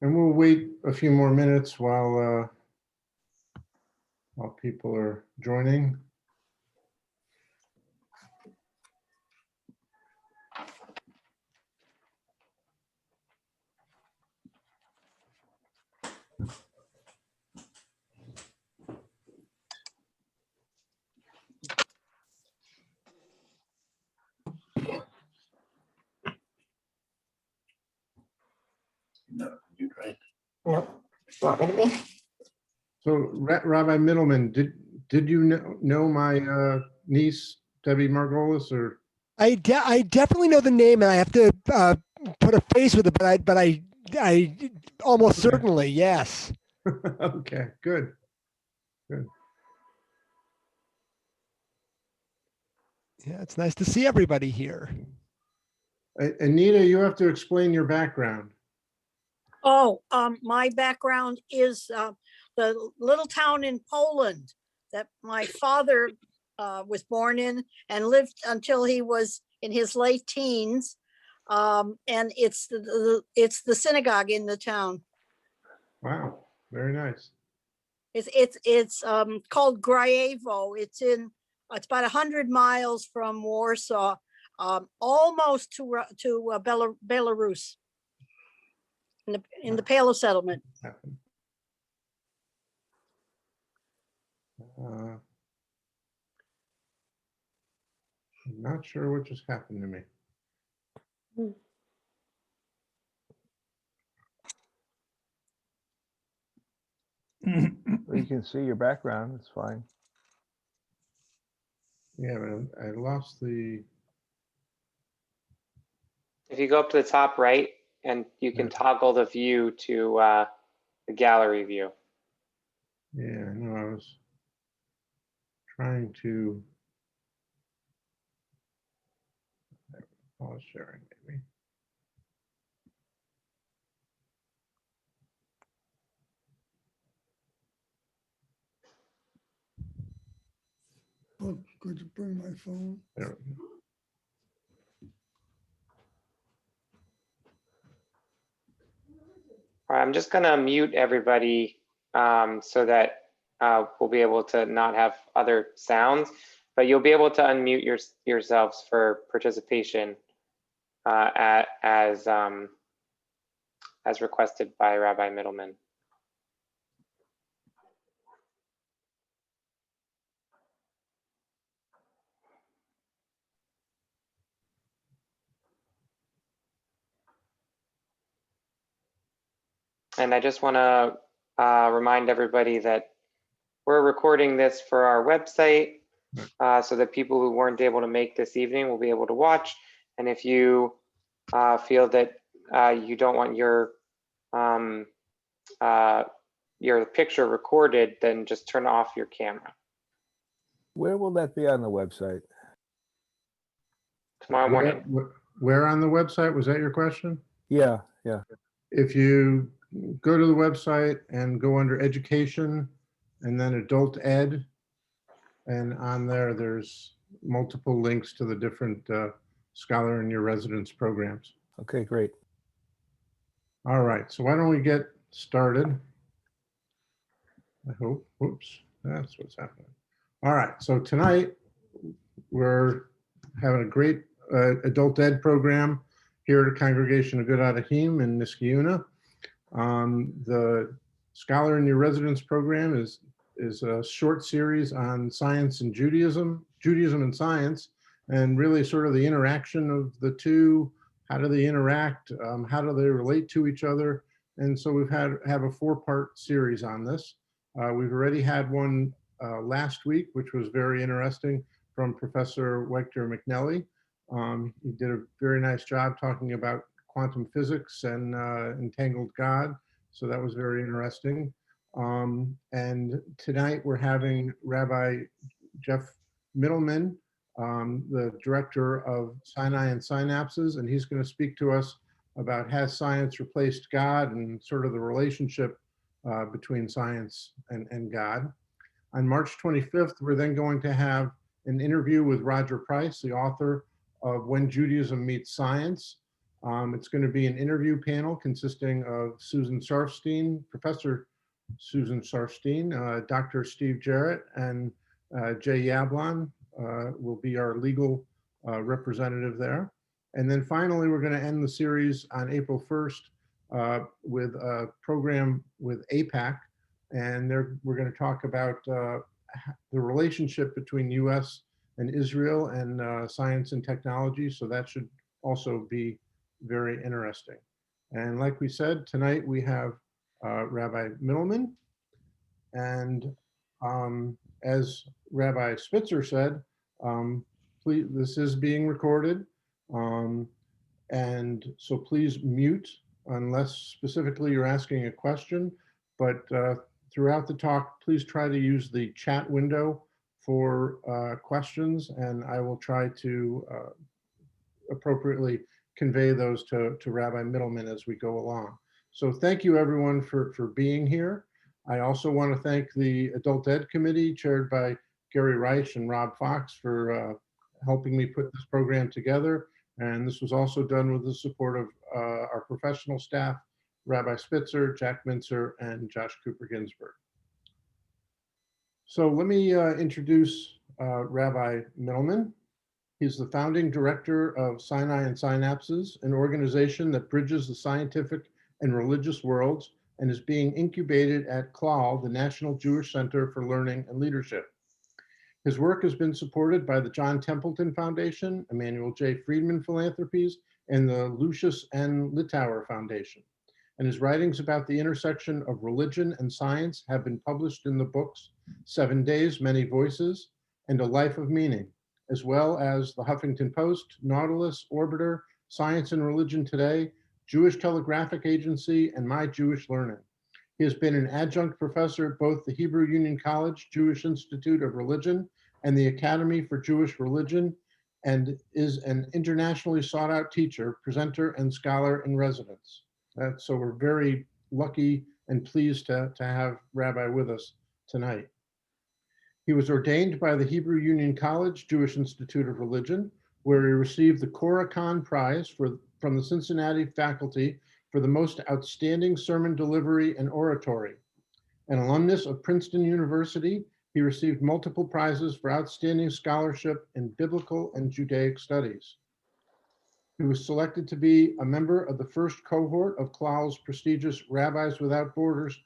And we'll wait a few more minutes while people are joining. No, you're right. Nope. Want me to be? So Rabbi Middleman, did you know my niece, Debbie Margolis, or? I definitely know the name, and I have to put a face with it, but I almost Okay. certainly, yes. Okay, good. Yeah, it's nice to see everybody here. Anita, you have to explain your background. Oh, my background is the little town in Poland that my father was born in and lived until he was in his late teens. And it's the synagogue in the town. Wow, very nice. It's called Grajewo. It's about 100 miles from Warsaw, almost to Belarus. In the Palo settlement. I'm not sure what just happened to me. You can see your background, it's fine. Yeah, but I lost the. If you go up to the top right, and you can toggle the view to the gallery view. Yeah, I know. I was trying to. Pause sharing, maybe. Oh, could you bring my phone? There we go. All right, I'm just going to mute everybody so that we'll be able to not have other sounds, but you'll be able to unmute yourselves for participation as requested by Rabbi Middleman. And I just want to remind everybody that we're recording this for our website so that people who weren't able to make this evening will be able to watch. And if you feel that you don't want your picture recorded, then just turn off your camera. Where will that be on the website? Tomorrow morning. Where on the website? Was that your question? Yeah. If you go to the website and go under education and then adult ed, and on there's multiple links to the different Scholar in Your Residence programs. Okay, great. All right, so why don't we get started? I hope. Whoops, that's what's happening. All right, so tonight we're having a great adult ed program here at Congregation of Good Adahim in Niskayuna. The Scholar in Your Residence program is a short series on science and Judaism and science, and really sort of the interaction of the two. How do they interact? How do they relate to each other? And so we've have a 4-part series on this. We've already had one last week, which was very interesting, from Professor Wechter McNelly. He did a very nice job talking about quantum physics and entangled God. So that was very interesting. And tonight we're having Rabbi Jeff Middleman, the director of Sinai and Synapses, and he's going to speak to us about has science replaced God and sort of the relationship between science and God. On March 25th, we're then going to have an interview with Roger Price, the author of When Judaism Meets Science. It's going to be an interview panel consisting of Susan Sarfstein, Professor Susan Sarfstein, Dr. Steve Jarrett, and Jay Yablon will be our legal representative there. And then finally, we're going to end the series on April 1st with a program with APAC. And we're going to talk about the relationship between US and Israel and science and technology. So that should also be very interesting. And like we said, tonight we have Rabbi Middleman. And as Rabbi Spitzer said, please, this is being recorded. And so please mute unless specifically you're asking a question. But throughout the talk, please try to use the chat window for questions, and I will try to appropriately convey those to Rabbi Middleman as we go along. So thank you everyone for being here. I also want to thank the Adult Ed Committee chaired by Gary Reich and Rob Fox for helping me put this program together. And this was also done with the support of our professional staff, Rabbi Spitzer, Jack Mincer, and Josh Cooper Ginsburg. So let me introduce Rabbi Middleman. He's the founding director of Sinai and Synapses, an organization that bridges the scientific and religious worlds and is being incubated at CLAL, the National Jewish Center for Learning and Leadership. His work has been supported by the John Templeton Foundation, Emanuel J. Friedman Philanthropies, and the Lucius N. Littauer Foundation. And his writings about the intersection of religion and science have been published in the books 7 Days, Many Voices, and A Life of Meaning, as well as the Huffington Post, Nautilus, Orbiter, Science and Religion Today, Jewish Telegraphic Agency, and My Jewish Learning. He has been an adjunct professor at both the Hebrew Union College Jewish Institute of Religion and the Academy for Jewish Religion, and is an internationally sought out teacher, presenter, and scholar in residence. So we're very lucky and pleased to have Rabbi with us tonight. He was ordained by the Hebrew Union College Jewish Institute of Religion, where he received the Cora Kahn Prize from the Cincinnati faculty for the most outstanding sermon delivery and oratory. An alumnus of Princeton University, he received multiple prizes for outstanding scholarship in biblical and Judaic studies. He was selected to be a member of the first cohort of CLAL's prestigious Rabbis Without Borders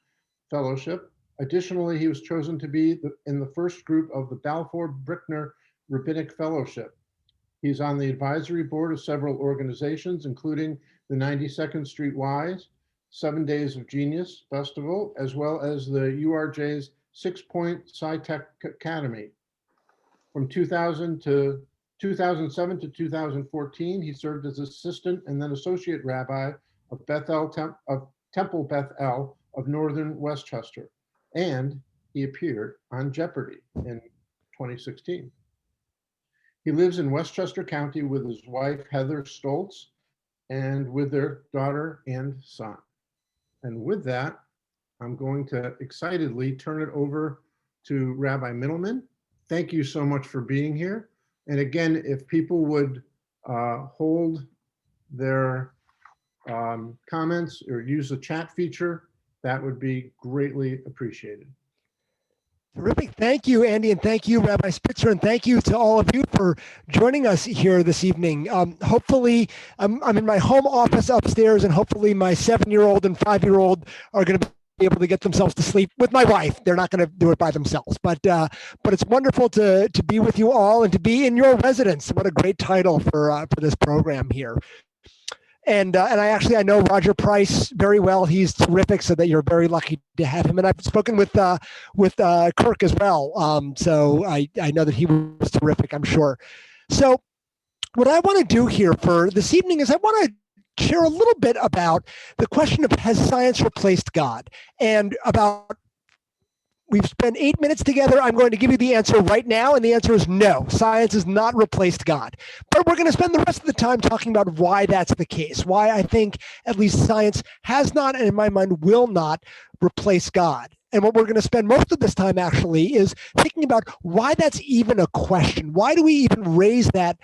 Fellowship. Additionally, he was chosen to be in the first group of the Balfour Brickner Rabbinic Fellowship. He's on the advisory board of several organizations, including the 92nd Street Y's 7 Days of Genius Festival, as well as the URJ's 6-Point Sci-Tech Academy. From 2007 to 2014, he served as assistant and then associate rabbi of Temple Beth El of Northern Westchester, and he appeared on Jeopardy in 2016. He lives in Westchester County with his wife, Heather Stoltz, and with their daughter and son. And with that, I'm going to excitedly turn it over to Rabbi Middleman. Thank you so much for being here. And again, if people would hold their comments or use the chat feature, that would be greatly appreciated. Terrific. Thank you, Andy, and thank you, Rabbi Spitzer, and thank you to all of you for joining us here this evening. Hopefully, I'm in my home office upstairs, and hopefully my 7-year-old and 5-year-old are going to be able to get themselves to sleep with my wife. They're not going to do it by themselves, but it's wonderful to be with you all and to be in your residence. What a great title for this program here. And I know Roger Price very well. He's terrific, so that you're very lucky to have him. And I've spoken with Kirk as well. So I know that he was terrific, I'm sure. So what I want to do here for this evening is I want to share a little bit about the question of, has science replaced God? And about, we've spent 8 minutes together. I'm going to give you the answer right now, and the answer is no. Science has not replaced God. But we're going to spend the rest of the time talking about why that's the case, why I think at least science has not, and in my mind will not, replace God. and what we're going to spend most of this time actually is thinking about why that's even a question. Why do we even raise that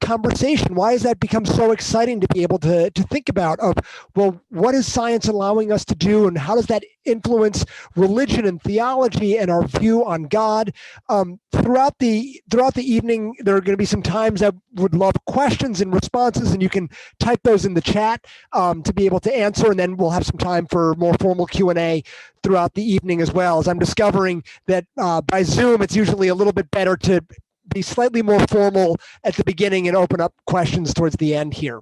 conversation? Why has that become so exciting to be able to think about of, well, what is science allowing us to do, and how does that influence religion and theology and our view on God? Throughout the evening, there are going to be some times I would love questions and responses, and you can type those in the chat to be able to answer, and then we'll have some time for more formal Q&A throughout the evening as well. As I'm discovering that by Zoom, it's usually a little bit better to be slightly more formal at the beginning and open up questions towards the end here.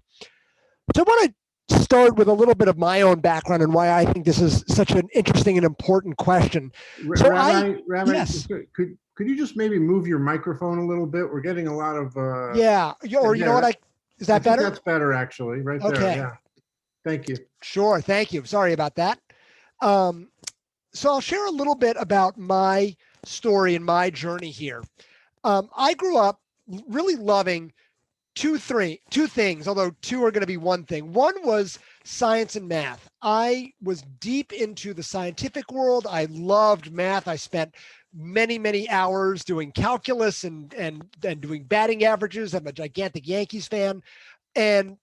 So I want to start with a little bit of my own background and why I think this is such an interesting and important question. So Rabbi, yes. could you just maybe move your microphone a little bit? We're getting a lot of yeah, or you know what, is that better? That's better actually, right there. Okay. Yeah. Thank you. Sure, thank you. Sorry about that. So I'll share a little bit about my story and my journey here. I grew up really loving two things, although two are going to be one thing. One was science and math. I was deep into the scientific world. I loved math. I spent many hours doing calculus and doing batting averages. I'm a gigantic Yankees fan. And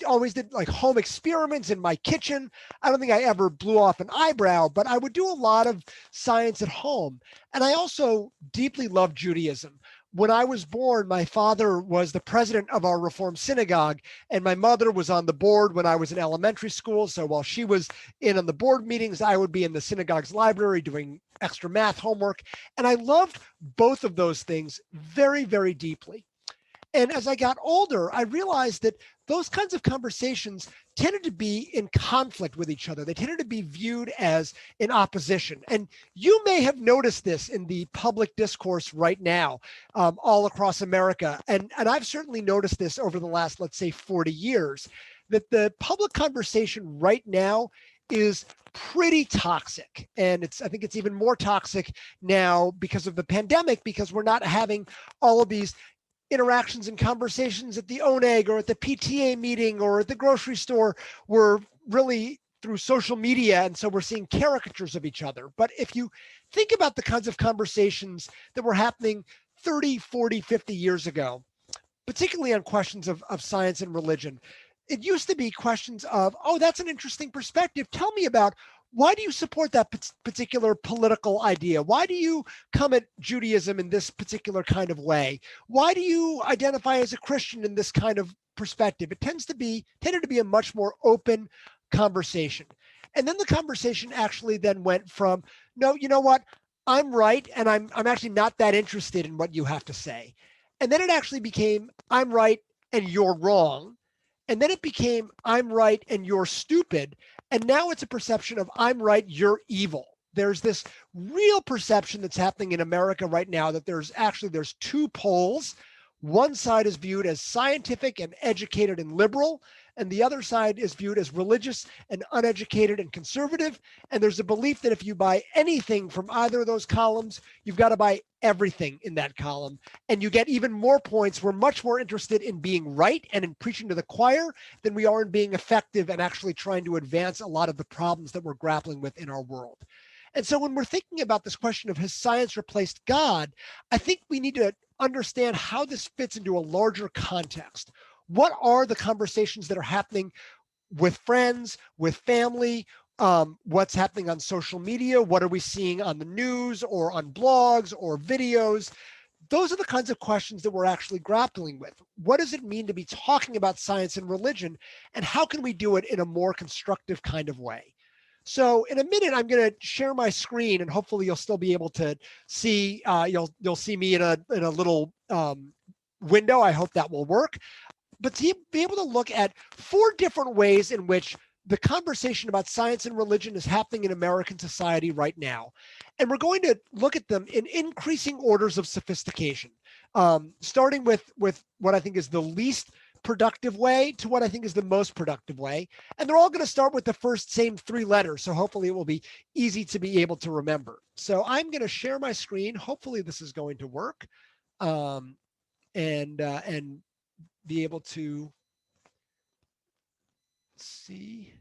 always did like home experiments in my kitchen. I don't think I ever blew off an eyebrow, but I would do a lot of science at home. And I also deeply loved Judaism. When I was born, my father was the president of our Reform synagogue, and my mother was on the board when I was in elementary school. So while she was in on the board meetings, I would be in the synagogue's library doing extra math homework. And I loved both of those things very, very deeply. And as I got older, I realized that those kinds of conversations tended to be in conflict with each other. They tended to be viewed as in opposition. And you may have noticed this in the public discourse right now, all across America. And I've certainly noticed this over the last, let's say, 40 years, that the public conversation right now is pretty toxic. And I think it's even more toxic now because of the pandemic, because we're not having all of these interactions and conversations at the ONEG or at the PTA meeting or at the grocery store. Were really through social media. And so we're seeing caricatures of each other. But if you think about the kinds of conversations that were happening 30, 40, 50 years ago, particularly on questions of science and religion, it used to be questions of, oh, that's an interesting perspective. Tell me about, why do you support that particular political idea? Why do you come at Judaism in this particular kind of way? Why do you identify as a Christian in this kind of perspective? It tended to be a much more open conversation. And then the conversation actually then went from, no, you know what? I'm right, and I'm actually not that interested in what you have to say. And then it actually became, I'm right and you're wrong. And then it became, I'm right and you're stupid. And now it's a perception of, I'm right, you're evil. There's this real perception that's happening in America right now that there's two poles. One side is viewed as scientific and educated and liberal, and the other side is viewed as religious and uneducated and conservative. And there's a belief that if you buy anything from either of those columns, you've got to buy everything in that column. And you get even more points. We're much more interested in being right and in preaching to the choir than we are in being effective and actually trying to advance a lot of the problems that we're grappling with in our world. And so when we're thinking about this question of, has science replaced God, I think we need to understand how this fits into a larger context. What are the conversations that are happening with friends, with family? What's happening on social media? What are we seeing on the news or on blogs or videos? Those are the kinds of questions that we're actually grappling with. What does it mean to be talking about science and religion? And how can we do it in a more constructive kind of way? So in a minute, I'm going to share my screen, and hopefully you'll still be able to see, you'll see me in a little window. I hope that will work. But to be able to look at 4 different ways in which the conversation about science and religion is happening in American society right now. And we're going to look at them in increasing orders of sophistication, starting with what I think is the least productive way to what I think is the most productive way. And they're all going to start with the same 3 letters. So hopefully it will be easy to be able to remember. So I'm going to share my screen. Hopefully this is going to work, and be able to see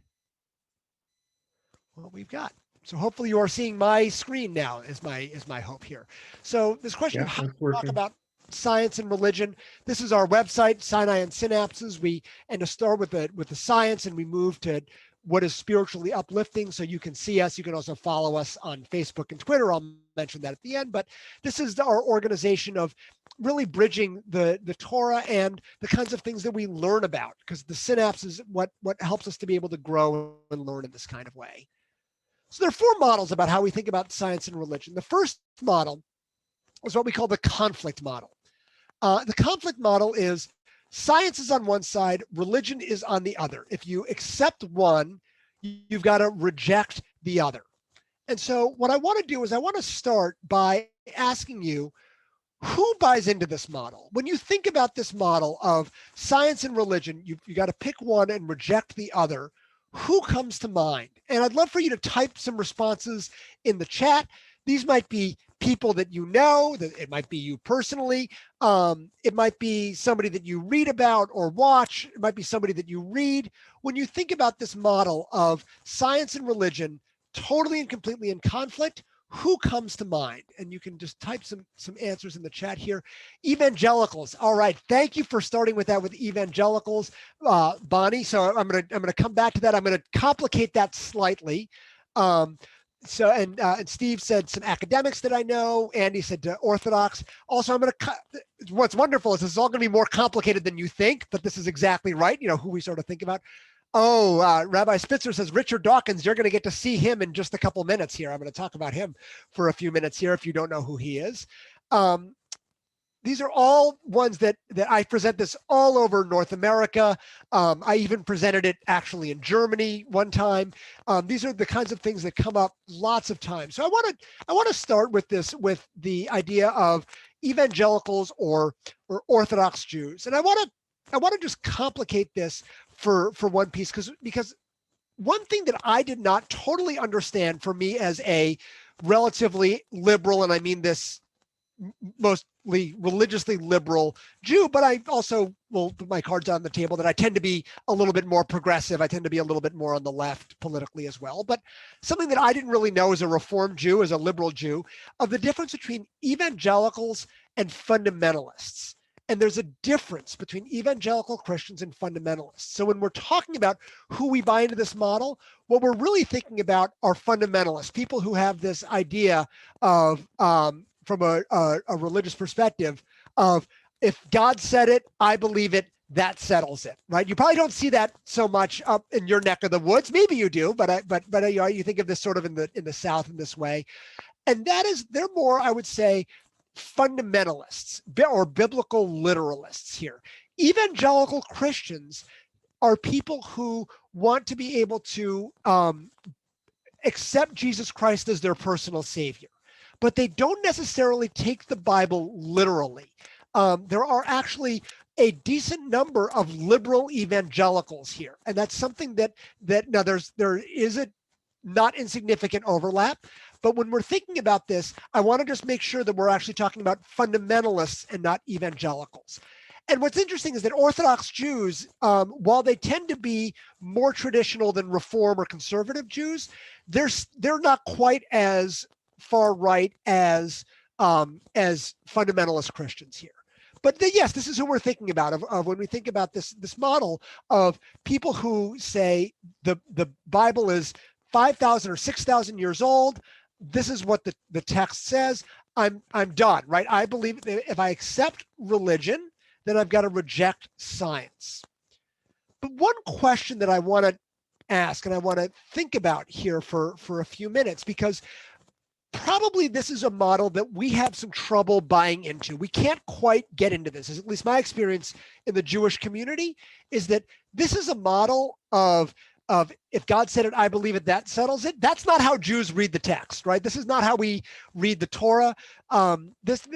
what we've got. So hopefully you are seeing my screen now is my hope here. So this question Yeah, of how that's to talk working. about science and religion. This is our website, Sinai and Synapses. And to start with the science, and we move to what is spiritually uplifting. So you can see us. You can also follow us on Facebook and Twitter. I'll mention that at the end. But this is our organization of really bridging the Torah and the kinds of things that we learn about, because the synapse is what helps us to be able to grow and learn in this kind of way. So there are four models about how we think about science and religion. The first model is what we call the conflict model. The conflict model is science is on one side, religion is on the other. If you accept one, you've got to reject the other. And so what I want to do is I want to start by asking you, who buys into this model? When you think about this model of science and religion, you got to pick one and reject the other. Who comes to mind? And I'd love for you to type some responses in the chat. These might be people that you know, that it might be you personally. It might be somebody that you read about or watch. It might be somebody that you read. When you think about this model of science and religion, totally and completely in conflict, who comes to mind? And you can just type some answers in the chat here. Evangelicals. All right. Thank you for starting with that with evangelicals, Bonnie. So I'm gonna come back to that. I'm gonna complicate that slightly. And Steve said some academics that I know. Andy said Orthodox. Also, what's wonderful is this is all going to be more complicated than you think, but this is exactly right. You know, who we sort of think about. Oh, Rabbi Spitzer says Richard Dawkins. You're going to get to see him in just a couple minutes here. I'm going to talk about him for a few minutes here if you don't know who he is. These are all ones that I present this all over North America. I even presented it actually in Germany one time. These are the kinds of things that come up lots of times. So I want to start with the idea of evangelicals or Orthodox Jews, and I want to just complicate this for one piece, because one thing that I did not totally understand, for me as a relatively liberal, and I mean this mostly religiously liberal Jew, but I also will put my cards on the table that I tend to be a little bit more progressive. I tend to be a little bit more on the left politically as well. But something that I didn't really know as a Reformed Jew, as a liberal Jew, of the difference between evangelicals and fundamentalists. And there's a difference between evangelical Christians and fundamentalists. So when we're talking about who we buy into this model, what we're really thinking about are fundamentalists, people who have this idea of, from a religious perspective, of if God said it, I believe it, that settles it, right? You probably don't see that so much up in your neck of the woods. Maybe you do, but you think of this sort of in the South in this way. And they're more, I would say, fundamentalists or biblical literalists here. Evangelical Christians are people who want to be able to accept Jesus Christ as their personal savior, but they don't necessarily take the Bible literally. There are actually a decent number of liberal evangelicals here, and that's something that now there is a not insignificant overlap. But when we're thinking about this, I want to just make sure that we're actually talking about fundamentalists and not evangelicals. And what's interesting is that Orthodox Jews, while they tend to be more traditional than Reform or conservative Jews, they're not quite as far right as fundamentalist Christians here. But yes, this is who we're thinking about of when we think about this model of people who say the Bible is 5,000 or 6,000 years old. This is what the text says. I'm done, right? I believe if I accept religion, then I've got to reject science. But one question that I want to ask and I want to think about here for a few minutes, because probably this is a model that we have some trouble buying into. We can't quite get into this. At least my experience in the Jewish community is that this is a model of if God said it, I believe it, that settles it. That's not how Jews read the text, right? This is not how we read the Torah. This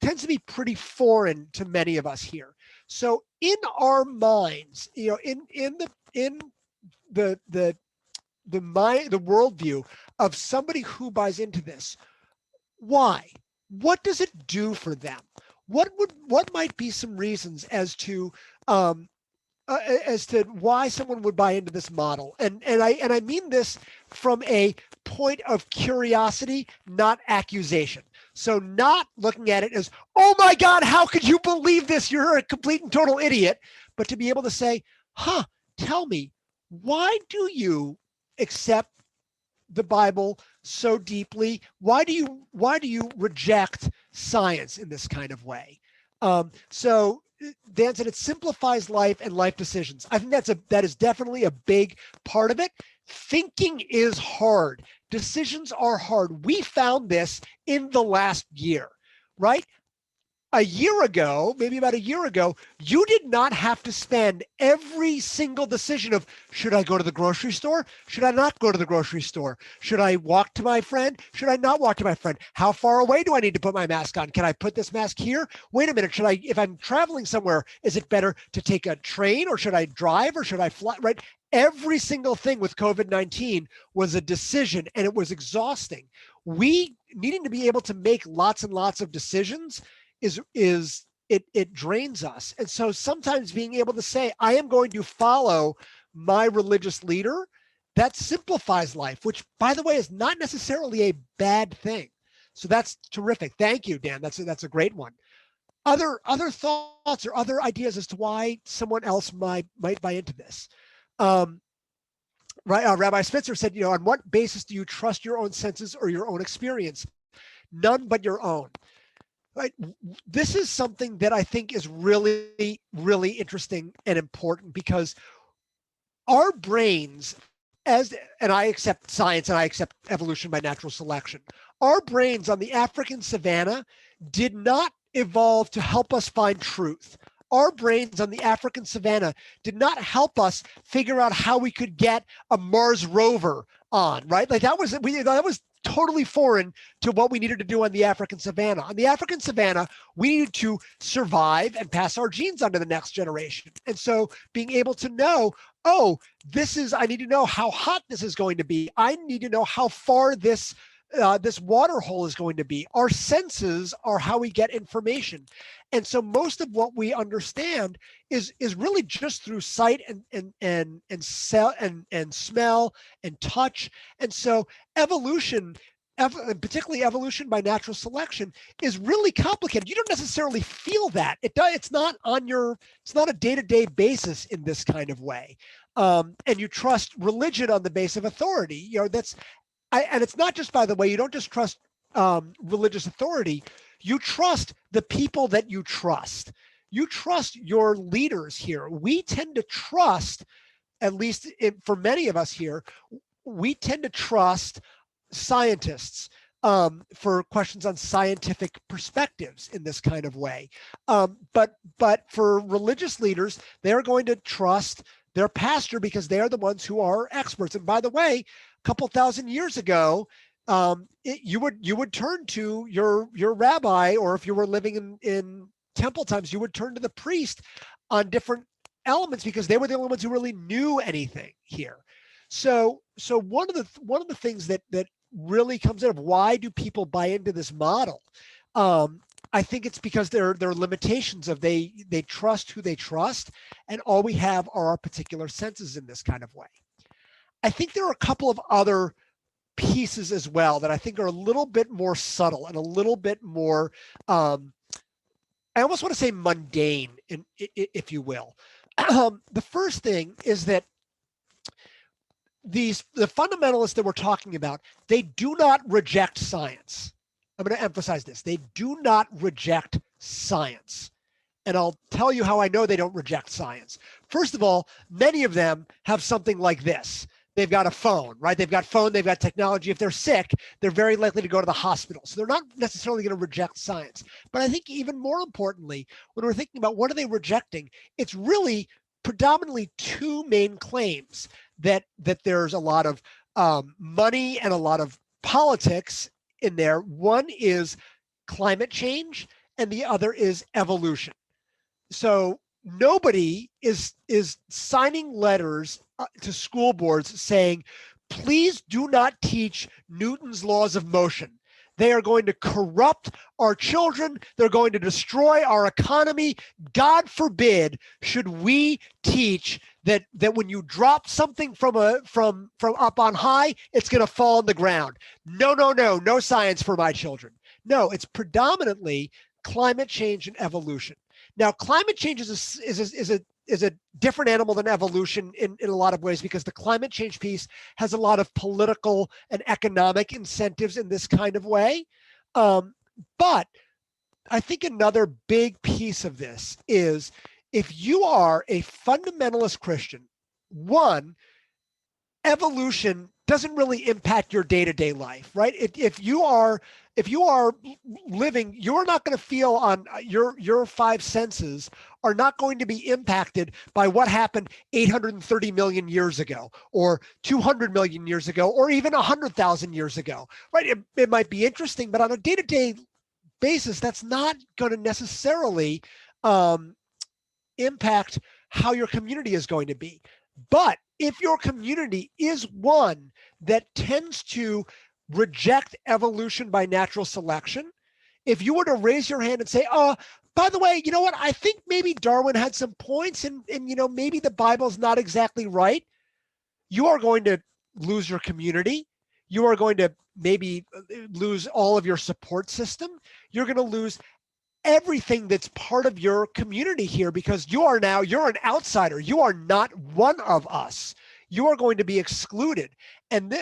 tends to be pretty foreign to many of us here. So in our minds, you know, in the worldview of somebody who buys into this, why? What does it do for them? What might be some reasons as to as to why someone would buy into this model. And I mean this from a point of curiosity, not accusation. So not looking at it as, oh my God, how could you believe this? You're a complete and total idiot. But to be able to say, tell me, why do you accept the Bible so deeply? Why do you reject science in this kind of way? So Dan said it simplifies life and life decisions. I think that is definitely a big part of it. Thinking is hard. Decisions are hard. We found this in the last year, right? A year ago, maybe about a year ago, you did not have to spend every single decision of, should I go to the grocery store? Should I not go to the grocery store? Should I walk to my friend? Should I not walk to my friend? How far away do I need to put my mask on? Can I put this mask here? Wait a minute, if I'm traveling somewhere, is it better to take a train, or should I drive, or should I fly, right? Every single thing with COVID-19 was a decision, and it was exhausting. We needing to be able to make lots and lots of decisions it drains us. And so sometimes being able to say, I am going to follow my religious leader, that simplifies life, which, by the way, is not necessarily a bad thing. So that's terrific. Thank you, Dan. That's a great one. Other thoughts or other ideas as to why someone else might buy into this? Rabbi Spitzer said, on what basis do you trust your own senses or your own experience? None but your own. Right. This is something that I think is really, really interesting and important, because our brains, and I accept science and I accept evolution by natural selection, our brains on the African savanna did not evolve to help us find truth. Our brains on the African savanna did not help us figure out how we could get a Mars rover on, right? Like that was totally foreign to what we needed to do on the African savanna. On the African savanna, we needed to survive and pass our genes on to the next generation. And so being able to know, I need to know how hot this is going to be. I need to know how far this water hole is going to be. Our senses are how we get information. And so most of what we understand is really just through sight and smell and touch. And so evolution, particularly evolution by natural selection, is really complicated. You don't necessarily feel that. It's not a day-to-day basis in this kind of way. And you trust religion on the base of authority. And it's not just, by the way, you don't just trust religious authority. You trust the people that you trust. You trust your leaders here. We tend to trust, at least for many of us here, we tend to trust scientists for questions on scientific perspectives in this kind of way. But for religious leaders, they're going to trust their pastor because they are the ones who are experts. And by the way, a couple thousand years ago, you would turn to your rabbi, or if you were living in temple times, you would turn to the priest on different elements because they were the only ones who really knew anything here. So one of the things that really comes out of why do people buy into this model? I think it's because there are limitations of they trust who they trust, and all we have are our particular senses in this kind of way. I think there are a couple of other pieces as well that I think are a little bit more subtle and a little bit more, I almost want to say mundane, if you will. The first thing is that the fundamentalists that we're talking about, they do not reject science. I'm going to emphasize this. They do not reject science. And I'll tell you how I know they don't reject science. First of all, many of them have something like this. They've got a phone, right? They've got technology. If they're sick, they're very likely to go to the hospital. So they're not necessarily going to reject science. But I think even more importantly, when we're thinking about what are they rejecting, it's really predominantly two main claims that there's a lot of money and a lot of politics in there. One is climate change and the other is evolution. So nobody is signing letters to school boards saying, please do not teach Newton's laws of motion. They are going to corrupt our children. They're going to destroy our economy. God forbid should we teach that when you drop something from up on high, it's going to fall on the ground. No science for my children. No, it's predominantly climate change and evolution. Now, climate change is a different animal than evolution in a lot of ways, because the climate change piece has a lot of political and economic incentives in this kind of way. But I think another big piece of this is, if you are a fundamentalist Christian, one, evolution doesn't really impact your day-to-day life, right? If you are living, you're not going to feel on your five senses are not going to be impacted by what happened 830 million years ago, or 200 million years ago, or even 100,000 years ago, right? It might be interesting, but on a day-to-day basis, that's not going to necessarily impact how your community is going to be. But if your community is one that tends to reject evolution by natural selection, if you were to raise your hand and say, oh, by the way, you know what, I think maybe Darwin had some points, and you know, maybe the Bible's not exactly right, you are going to lose your community. You are going to maybe lose all of your support system. You're going to lose everything that's part of your community here, because you're an outsider. You are not one of us. You are going to be excluded. And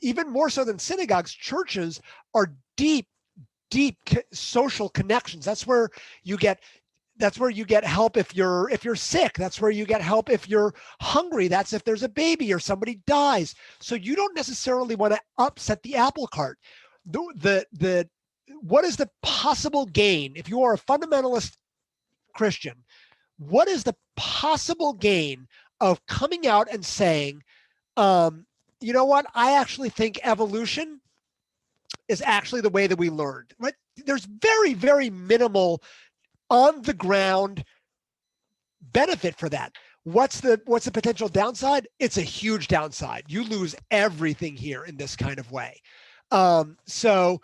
even more so than synagogues, churches are deep social connections. That's where you get help if you're sick. That's where you get help if you're hungry. That's if there's a baby or somebody dies. So you don't necessarily want to upset the apple cart. What is the possible gain if you are a fundamentalist Christian? What is the possible gain of coming out and saying, you know what, I actually think evolution is actually the way that we learned, right? There's very, very minimal on the ground benefit for that. What's the potential downside? It's a huge downside. You lose everything here in this kind of way. So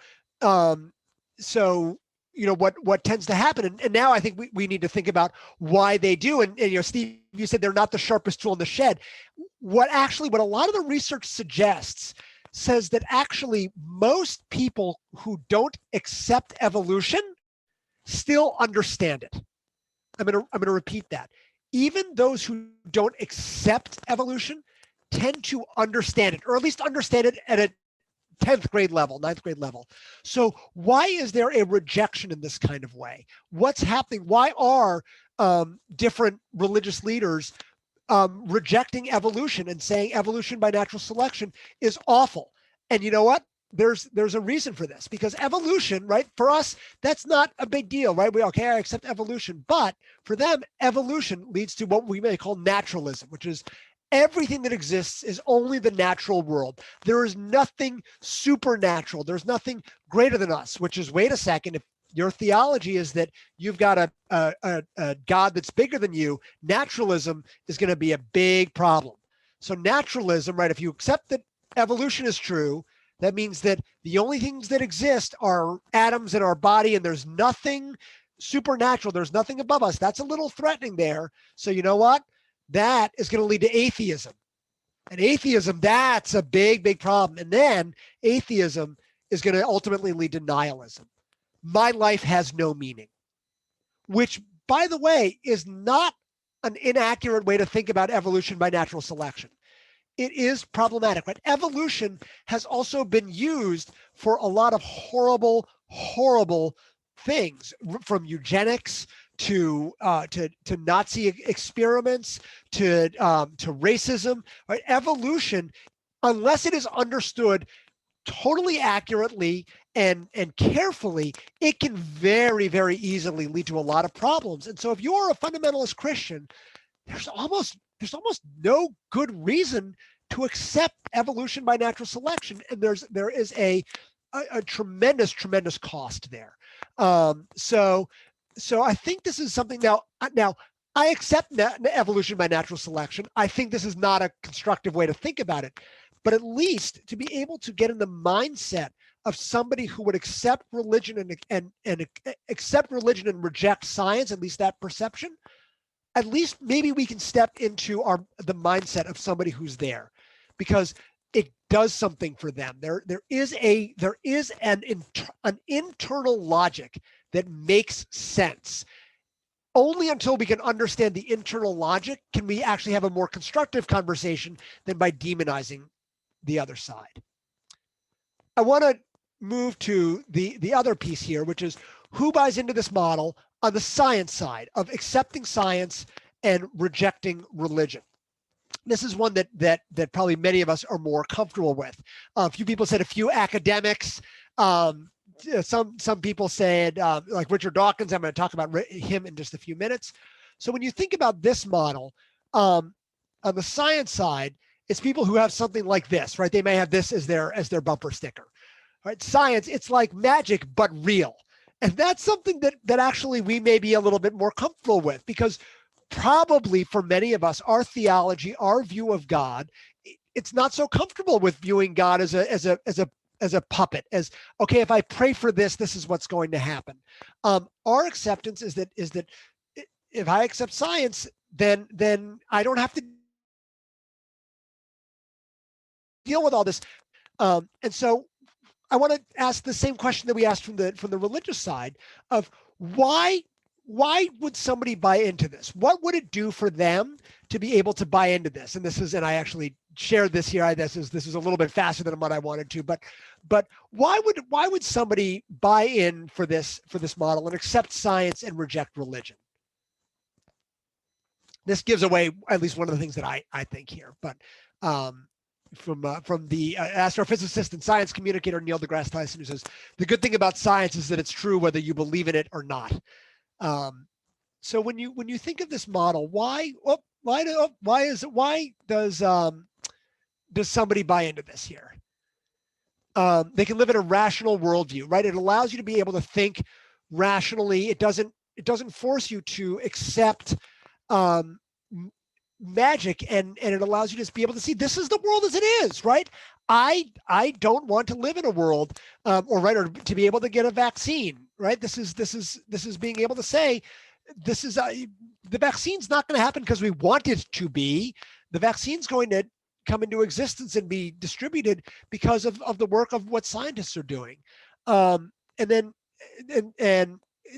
you know what tends to happen, and now I think we need to think about why they do. And you know, Steve, you said they're not the sharpest tool in the shed. What a lot of the research suggests says that actually most people who don't accept evolution still understand it. I'm gonna repeat that. Even those who don't accept evolution tend to understand it, or at least understand it at a 10th grade level, 9th grade level. So why is there a rejection in this kind of way? What's happening? Why are different religious leaders rejecting evolution and saying evolution by natural selection is awful? And you know what? There's a reason for this, because evolution, right, for us, that's not a big deal, right? I accept evolution. But for them, evolution leads to what we may call naturalism, which is everything that exists is only the natural world. There is nothing supernatural. There's nothing greater than us, which is, wait a second, if your theology is that you've got a God that's bigger than you, naturalism is going to be a big problem. So naturalism, right, if you accept that evolution is true, that means that the only things that exist are atoms in our body, and there's nothing supernatural. There's nothing above us. That's a little threatening there. So you know what? That is going to lead to atheism. And atheism, that's a big, big problem. And then atheism is going to ultimately lead to nihilism. My life has no meaning, which, by the way, is not an inaccurate way to think about evolution by natural selection. It is problematic, right? Evolution has also been used for a lot of horrible, horrible things, from eugenics to Nazi experiments to racism, right? Evolution, unless it is understood totally accurately and carefully, it can very, very easily lead to a lot of problems. And so if you're a fundamentalist Christian, there's almost no good reason to accept evolution by natural selection. And there is a tremendous cost there. So I think this is something now I accept evolution by natural selection. I think this is not a constructive way to think about it, but at least to be able to get in the mindset of somebody who would accept religion and accept religion and reject science, at least that perception, at least maybe we can step into the mindset of somebody who's there, because it does something for them. There is an internal logic that makes sense. Only until we can understand the internal logic can we actually have a more constructive conversation than by demonizing the other side. I want to move to the other piece here, which is who buys into this model on the science side of accepting science and rejecting religion. This is one that probably many of us are more comfortable with. A few people said, a few academics. Some people said, like Richard Dawkins. I'm going to talk about him in just a few minutes. So when you think about this model, on the science side, it's people who have something like this, right? They may have this as their bumper sticker, right? Science, it's like magic, but real. And that's something that actually we may be a little bit more comfortable with, because probably for many of us, our theology, our view of God, it's not so comfortable with viewing God as a puppet, as, okay, if I pray for this, this is what's going to happen. Our acceptance is that if I accept science, then I don't have to deal with all this. And so I want to ask the same question that we asked from the religious side of why would somebody buy into this? What would it do for them to be able to buy into this? And I actually shared this here. This is a little bit faster than what I wanted to, but why would somebody buy in for this model and accept science and reject religion? This gives away at least one of the things that I think here, but from the astrophysicist and science communicator Neil deGrasse Tyson, who says the good thing about science is that it's true whether you believe in it or not. So when you think of this model, why does somebody buy into this here? They can live in a rational worldview, right? It allows you to be able to think rationally. It doesn't force you to accept magic, and it allows you to be able to see this is the world as it is, right? I don't want to live in a world or to be able to get a vaccine, right? This is being able to say the vaccine's not going to happen because we want it to be. The vaccine's going to come into existence and be distributed because of the work of what scientists are doing. And it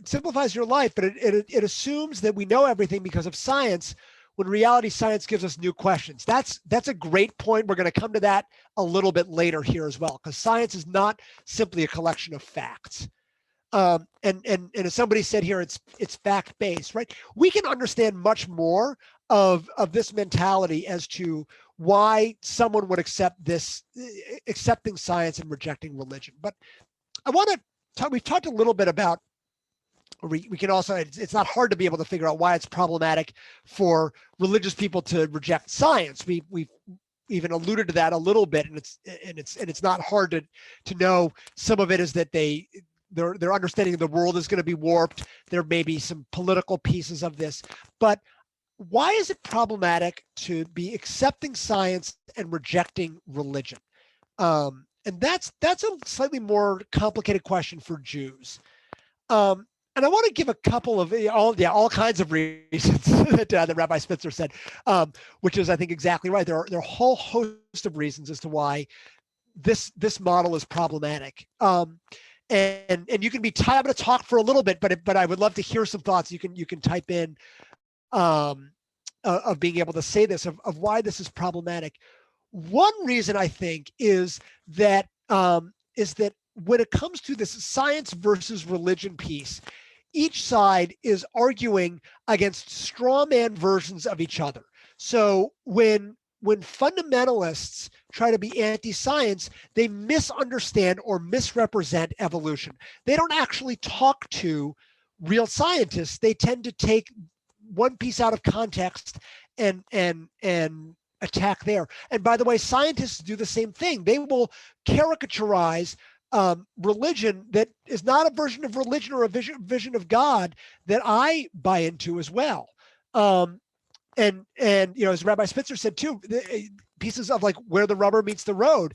simplifies your life, but it assumes that we know everything because of science, when in reality, science gives us new questions. That's a great point. We're going to come to that a little bit later here as well, because science is not simply a collection of facts. And as somebody said here, it's fact-based, right? We can understand much more of this mentality as to why someone would accepting science and rejecting religion. But I want to talk, we've talked a little bit about, we can also, it's not hard to be able to figure out why it's problematic for religious people to reject science. We've even alluded to that a little bit, and it's not hard to know. Some of it is that their understanding of the world is going to be warped. There may be some political pieces of this, but why is it problematic to be accepting science and rejecting religion? And that's a slightly more complicated question for Jews. And I want to give a couple of all kinds of reasons that Rabbi Spitzer said, which is, I think, exactly right. There are a whole host of reasons as to why this model is problematic. And you can be I'm going to talk for a little bit, but I would love to hear some thoughts. You can type in of being able to say this of why this is problematic. One reason I think is that when it comes to this science versus religion piece, each side is arguing against straw man versions of each other. So when fundamentalists try to be anti-science, they misunderstand or misrepresent evolution. They don't actually talk to real scientists. They tend to take one piece out of context and attack there. And by the way, scientists do the same thing. They will caricaturize religion that is not a version of religion or a vision of God that I buy into as well. And as Rabbi Spitzer said too, pieces of like where the rubber meets the road.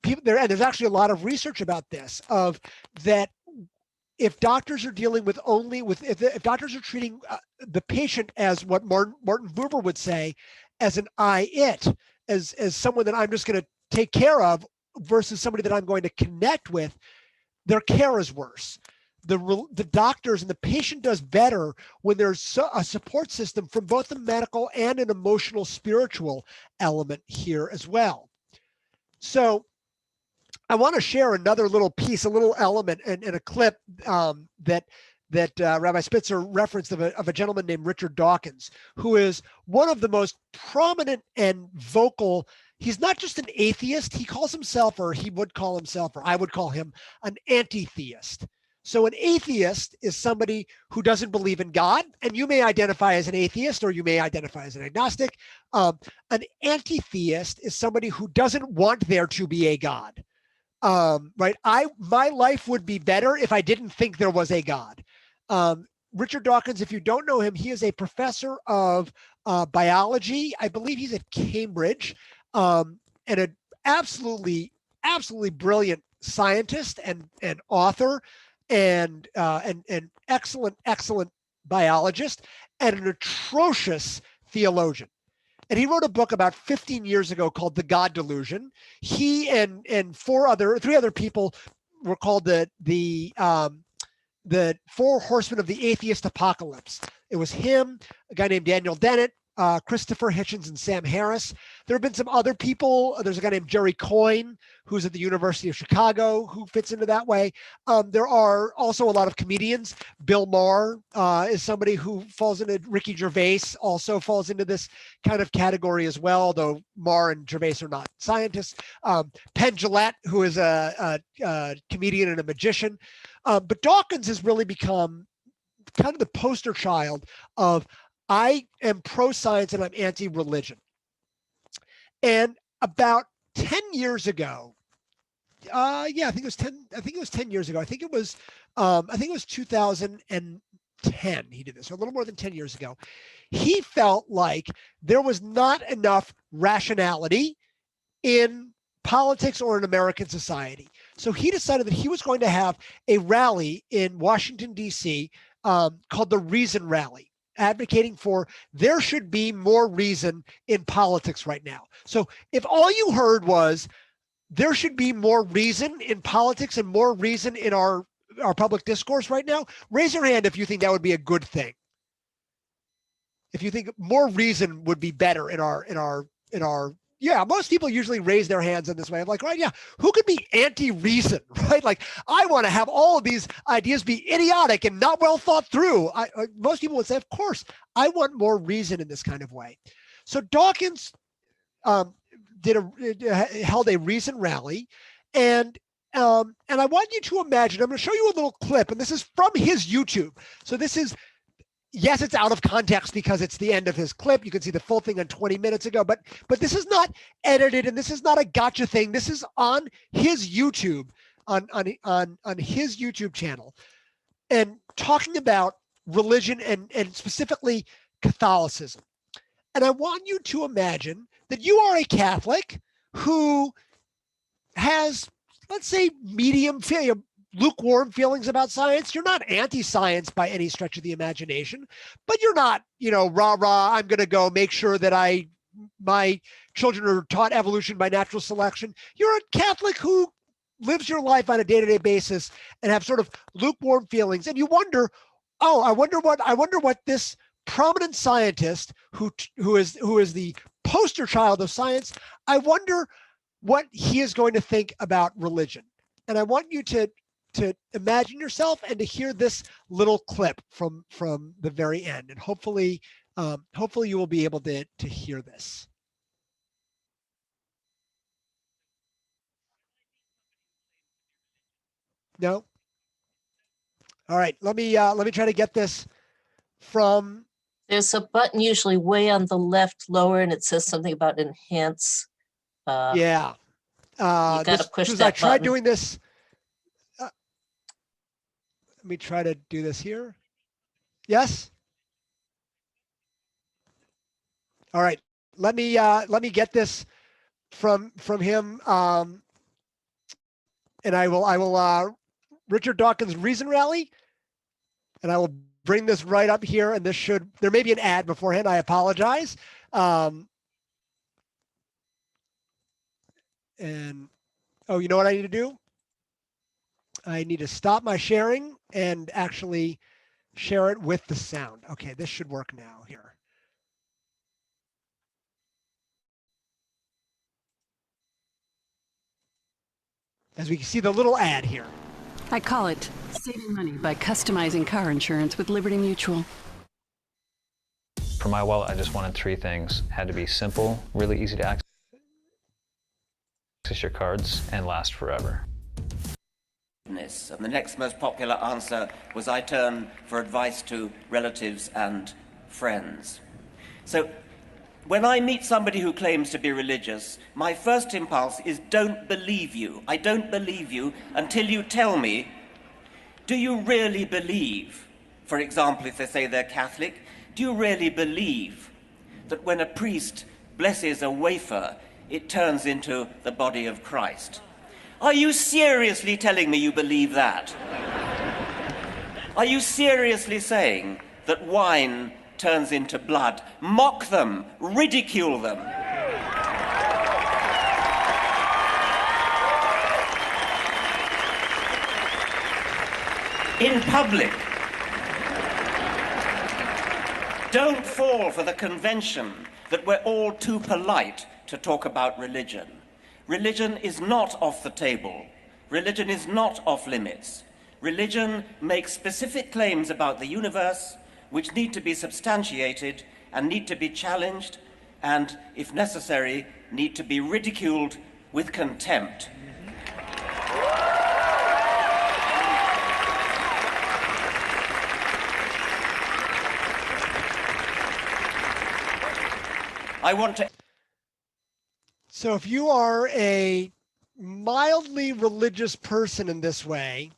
people there, and there's actually a lot of research about this, of that if doctors are dealing with if doctors are treating the patient as what Martin Buber would say, as an as someone that I'm just going to take care of versus somebody that I'm going to connect with, their care is worse. The doctors and the patient does better when there's a support system from both the medical and an emotional, spiritual element here as well. So I want to share another little piece, a little element, and a clip that Rabbi Spitzer referenced of a gentleman named Richard Dawkins, who is one of the most prominent and vocal. He's not just an atheist. He calls himself, or he would call himself, or I would call him, an anti-theist. So an atheist is somebody who doesn't believe in God, and you may identify as an atheist or you may identify as an agnostic. An anti-theist is somebody who doesn't want there to be a God. Right? My life would be better if I didn't think there was a God. Richard Dawkins, if you don't know him, he is a professor of biology. I believe he's at Cambridge, and an absolutely brilliant scientist and author, and excellent biologist, and an atrocious theologian. And he wrote a book about 15 years ago called The God Delusion. He and three other people were called the Four Horsemen of the Atheist Apocalypse. It was him, a guy named Daniel Dennett, Christopher Hitchens, and Sam Harris. There have been some other people. There's a guy named Jerry Coyne, who's at the University of Chicago, who fits into that way. There are also a lot of comedians. Bill Maher is somebody who falls into, Ricky Gervais also falls into this kind of category as well, though Maher and Gervais are not scientists. Penn Jillette, who is a comedian and a magician. But Dawkins has really become kind of the poster child of, I am pro-science and I'm anti-religion. And about 10 years ago, I think it was 10 years ago. I think it was 2010 he did this, so a little more than 10 years ago. He felt like there was not enough rationality in politics or in American society. So he decided that he was going to have a rally in Washington, D.C. Called the Reason Rally, advocating for there should be more reason in politics right now. So if all you heard was there should be more reason in politics and more reason in our public discourse right now, raise your hand if you think that would be a good thing. If you think more reason would be better in our yeah, most people usually raise their hands in this way. I'm like, right, yeah, who could be anti-reason, right? Like, I want to have all of these ideas be idiotic and not well thought through. Most people would say, of course, I want more reason in this kind of way. So Dawkins held a reason rally, and I want you to imagine, I'm going to show you a little clip, and this is from his YouTube. So this is, yes, it's out of context because it's the end of his clip. You can see the full thing on 20 minutes ago, but this is not edited and this is not a gotcha thing. This is on his YouTube, on his YouTube channel, and talking about religion and specifically Catholicism. And I want you to imagine that you are a Catholic who has, let's say, lukewarm feelings about science. You're not anti-science by any stretch of the imagination, but you're not, rah, I'm going to go make sure that my children are taught evolution by natural selection. You're a Catholic who lives your life on a day-to-day basis and have sort of lukewarm feelings. And you wonder, I wonder what this prominent scientist who is the poster child of science, I wonder what he is going to think about religion. And I want you to imagine yourself and to hear this little clip from the very end, and hopefully you will be able to hear this. No? All right, let me try to get this from. There's a button usually way on the left lower, and it says something about enhance. Yeah. You gotta push that I tried button. doing this. Let me try to do this here. Yes. All right. Let me get this from him. and I will Richard Dawkins Reason Rally, and I will bring this right up here. And there may be an ad beforehand. I apologize. And oh, you know what I need to do? I need to stop my sharing and actually share it with the sound. Okay, this should work now here. As we can see the little ad here. I call it saving money by customizing car insurance with Liberty Mutual. For my wallet, I just wanted three things. Had to be simple, really easy to access your cards, and last forever. And the next most popular answer was I turn for advice to relatives and friends. So when I meet somebody who claims to be religious, my first impulse is don't believe you. I don't believe you until you tell me, do you really believe, for example, if they say they're Catholic, do you really believe that when a priest blesses a wafer, it turns into the body of Christ? Are you seriously telling me you believe that? Are you seriously saying that wine turns into blood? Mock them, ridicule them. In public. Don't fall for the convention that we're all too polite to talk about religion. Religion is not off the table. Religion is not off limits. Religion makes specific claims about the universe which need to be substantiated and need to be challenged and, if necessary, need to be ridiculed with contempt. I want to. So if you are a mildly religious person in this way,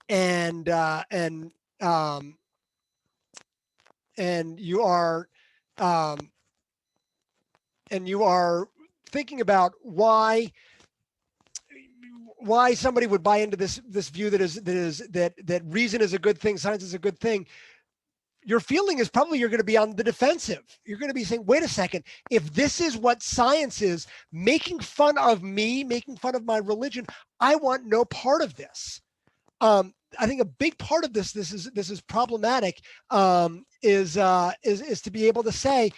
and you are thinking about why somebody would buy into this view that reason is a good thing, science is a good thing, your feeling is probably you're going to be on the defensive. You're going to be saying, wait a second, if this is what science is, making fun of me, making fun of my religion, I want no part of this. I think a big part of this is problematic, is to be able to say,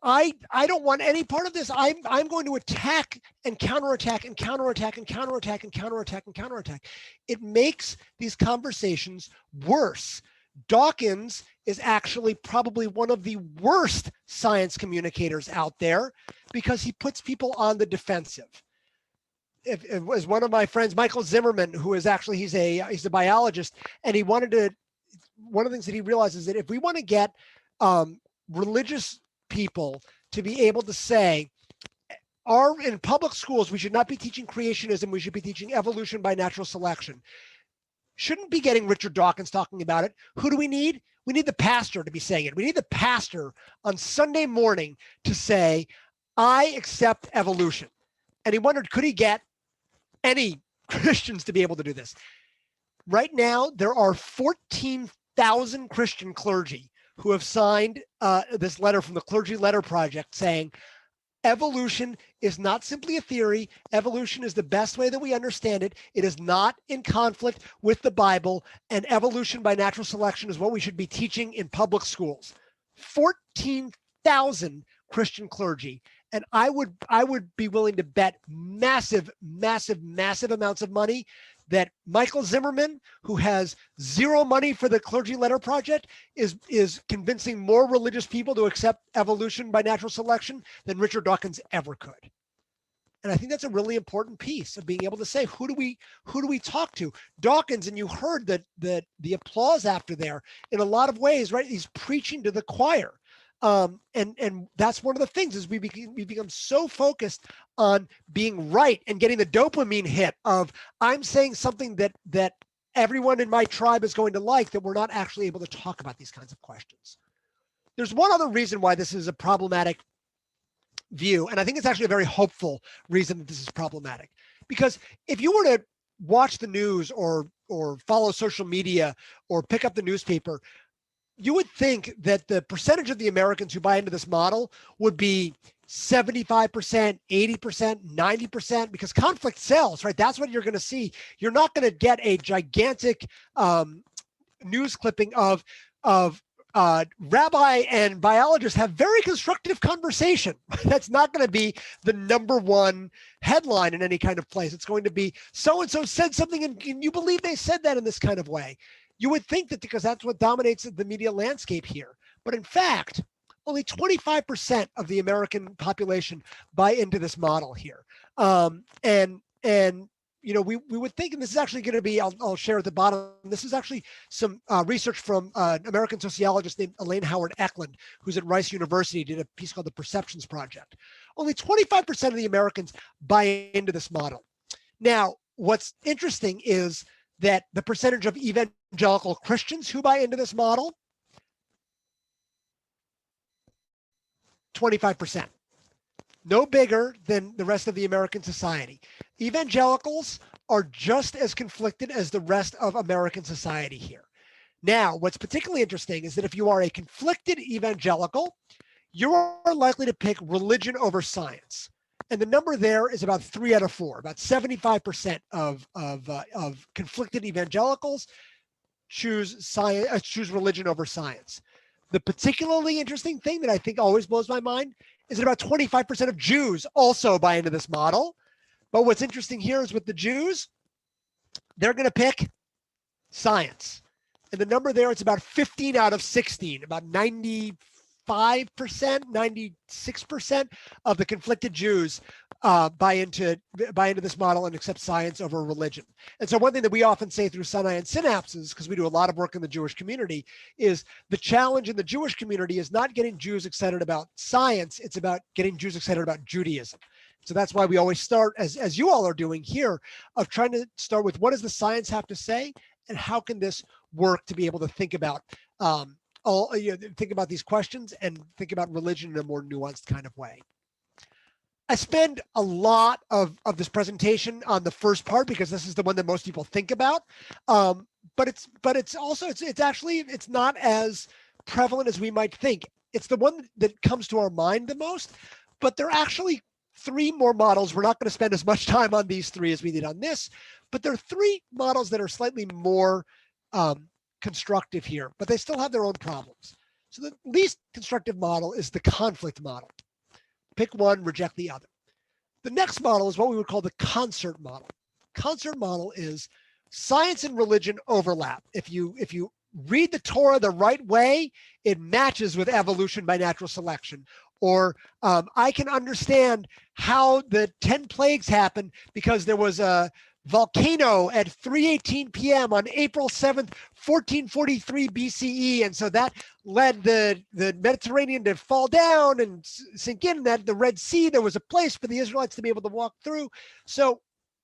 I don't want any part of this. I'm going to attack and counterattack and counterattack and counterattack and counterattack and counterattack. It makes these conversations worse. Dawkins is actually probably one of the worst science communicators out there because he puts people on the defensive. If it was one of my friends, Michael Zimmerman, who is actually, he's a biologist, and one of the things that he realizes is that if we want to get religious people to be able to say, in public schools, we should not be teaching creationism, we should be teaching evolution by natural selection. Shouldn't be getting Richard Dawkins talking about it. Who do we need? We need the pastor to be saying it. We need the pastor on Sunday morning to say, I accept evolution. And he wondered, could he get any Christians to be able to do this? Right now, there are 14,000 Christian clergy who have signed this letter from the Clergy Letter Project saying, evolution is not simply a theory. Evolution is the best way that we understand it. It is not in conflict with the Bible, and evolution by natural selection is what we should be teaching in public schools. 14,000 Christian clergy. And I would be willing to bet massive, massive, massive amounts of money that Michael Zimmerman, who has zero money for the Clergy Letter Project, is convincing more religious people to accept evolution by natural selection than Richard Dawkins ever could. And I think that's a really important piece of being able to say, who do we talk to? Dawkins, and you heard that the applause after there, in a lot of ways, right? He's preaching to the choir. And that's one of the things is we become so focused on being right and getting the dopamine hit of I'm saying something that everyone in my tribe is going to like, that we're not actually able to talk about these kinds of questions. There's one other reason why this is a problematic view, and I think it's actually a very hopeful reason that this is problematic. Because if you were to watch the news or follow social media or pick up the newspaper, you would think that the percentage of the Americans who buy into this model would be 75%, 80%, 90%, because conflict sells, right? That's what you're going to see. You're not going to get a gigantic news clipping of rabbi and biologists have very constructive conversation. That's not going to be the number one headline in any kind of place. It's going to be so-and-so said something and you believe they said that in this kind of way. You would think that because that's what dominates the media landscape here. But in fact, only 25% of the American population buy into this model here. And you know, we would think, and this is actually going to be, I'll share at the bottom, this is actually some research from an American sociologist named Elaine Howard Eklund, who's at Rice University, did a piece called The Perceptions Project. Only 25% of the Americans buy into this model. Now, what's interesting is that the percentage of evangelical Christians who buy into this model, 25%. No bigger than the rest of the American society. Evangelicals are just as conflicted as the rest of American society here. Now, what's particularly interesting is that if you are a conflicted evangelical, you are likely to pick religion over science. And the number there is about 3 out of 4. About 75% of conflicted evangelicals choose religion over science. The particularly interesting thing that I think always blows my mind is that about 25% of Jews also buy into this model. But what's interesting here is with the Jews, they're going to pick science. And the number there, it's about 15 out of 16, about 95%, 96% of the conflicted Jews buy into this model and accept science over religion. And so one thing that we often say through Sinai and Synapses, because we do a lot of work in the Jewish community, is the challenge in the Jewish community is not getting Jews excited about science, it's about getting Jews excited about Judaism. So that's why we always start, as you all are doing here, of trying to start with what does the science have to say and how can this work to be able to think about think about these questions and think about religion in a more nuanced kind of way. I spend a lot of this presentation on the first part because this is the one that most people think about. But it's not as prevalent as we might think. It's the one that comes to our mind the most, but there are actually 3 more models. We're not going to spend as much time on these 3 as we did on this, but there are 3 models that are slightly more constructive here, but they still have their own problems. So the least constructive model is the conflict model. Pick one, reject the other. The next model is what we would call the concert model. Concert model is science and religion overlap. If you read the Torah the right way, it matches with evolution by natural selection. Or I can understand how the 10 plagues happened because there was a volcano at 3:18 p.m. on April 7th, 1443 BCE. And so that led the Mediterranean to fall down and sink in. That the Red Sea, there was a place for the Israelites to be able to walk through. So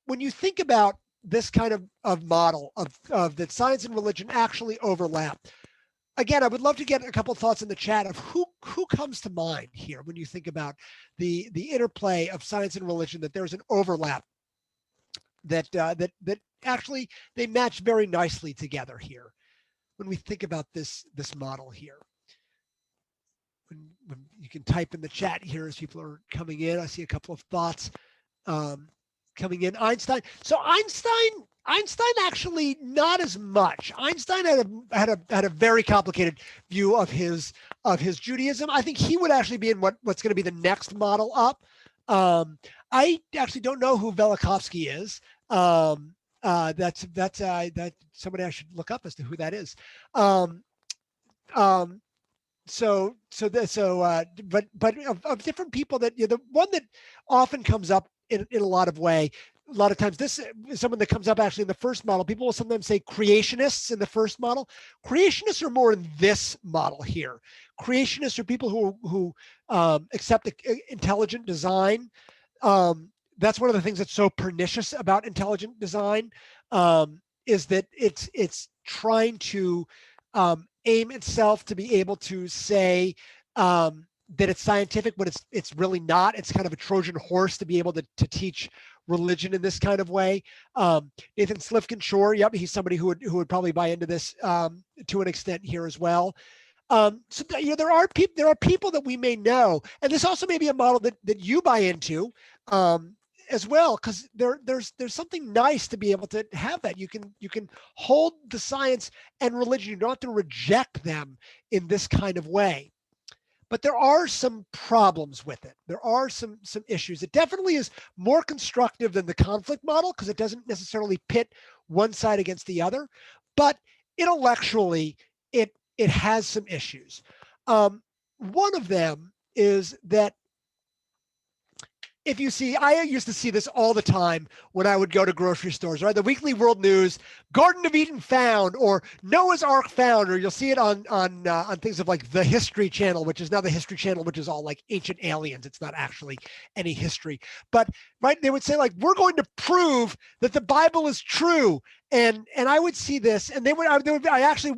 when you think about this kind of model of that science and religion actually overlap, again, I would love to get a couple of thoughts in the chat of who comes to mind here when you think about the interplay of science and religion, that there's an overlap that actually they match very nicely together here when we think about this model here. When you can type in the chat here as people are coming in. I see a couple of thoughts coming in. Einstein. So Einstein actually not as much. Einstein had a very complicated view of his Judaism. I think he would actually be in what's going to be the next model up. I actually don't know who Velikovsky is. That's somebody I should look up as to who that is. But of different people that, the one that often comes up in a lot of times, this is someone that comes up actually in the first model. People will sometimes say creationists in the first model. Creationists are more in this model here. Creationists are people who accept intelligent design. That's one of the things that's so pernicious about intelligent design, is that it's trying to aim itself to be able to say that it's scientific, but it's really not. It's kind of a Trojan horse to be able to teach religion in this kind of way. Nathan Slifkin, sure, yep, he's somebody who would probably buy into this to an extent here as well. So there are people that we may know, and this also may be a model that you buy into as well, because there's something nice to be able to have that. You can hold the science and religion. You don't have to reject them in this kind of way. But there are some problems with it. There are some issues. It definitely is more constructive than the conflict model because it doesn't necessarily pit one side against the other. But intellectually, it has some issues. One of them is that if you see, I used to see this all the time when I would go to grocery stores, right? The Weekly World News, Garden of Eden found, or Noah's Ark found, or you'll see it on things of like the History Channel, which is now the History Channel, which is all like ancient aliens. It's not actually any history, but right, they would say like, we're going to prove that the Bible is true, and I would see this, and I actually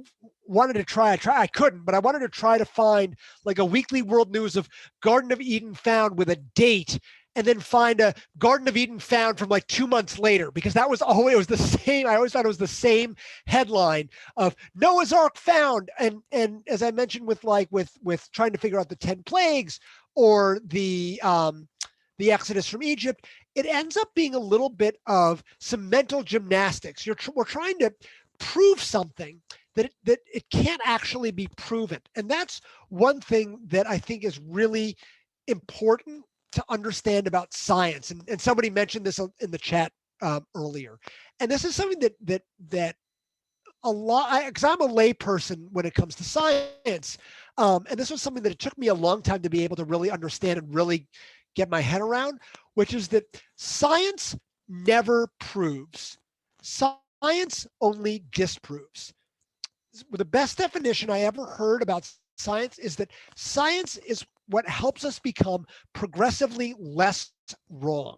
wanted to try. I couldn't, but I wanted to try to find like a Weekly World News of Garden of Eden found with a date, and then find a Garden of Eden found from like 2 months later, because that was always, it was the same. I always thought it was the same headline of Noah's Ark found. And as I mentioned with trying to figure out the 10 plagues or the Exodus from Egypt, it ends up being a little bit of some mental gymnastics. We're trying to prove something that it can't actually be proven. And that's one thing that I think is really important to understand about science. And somebody mentioned this in the chat earlier. And this is something that a lot, because I'm a lay person when it comes to science. And this was something that it took me a long time to be able to really understand and really get my head around, which is that science never proves. Science only disproves. The best definition I ever heard about science is that science is what helps us become progressively less wrong.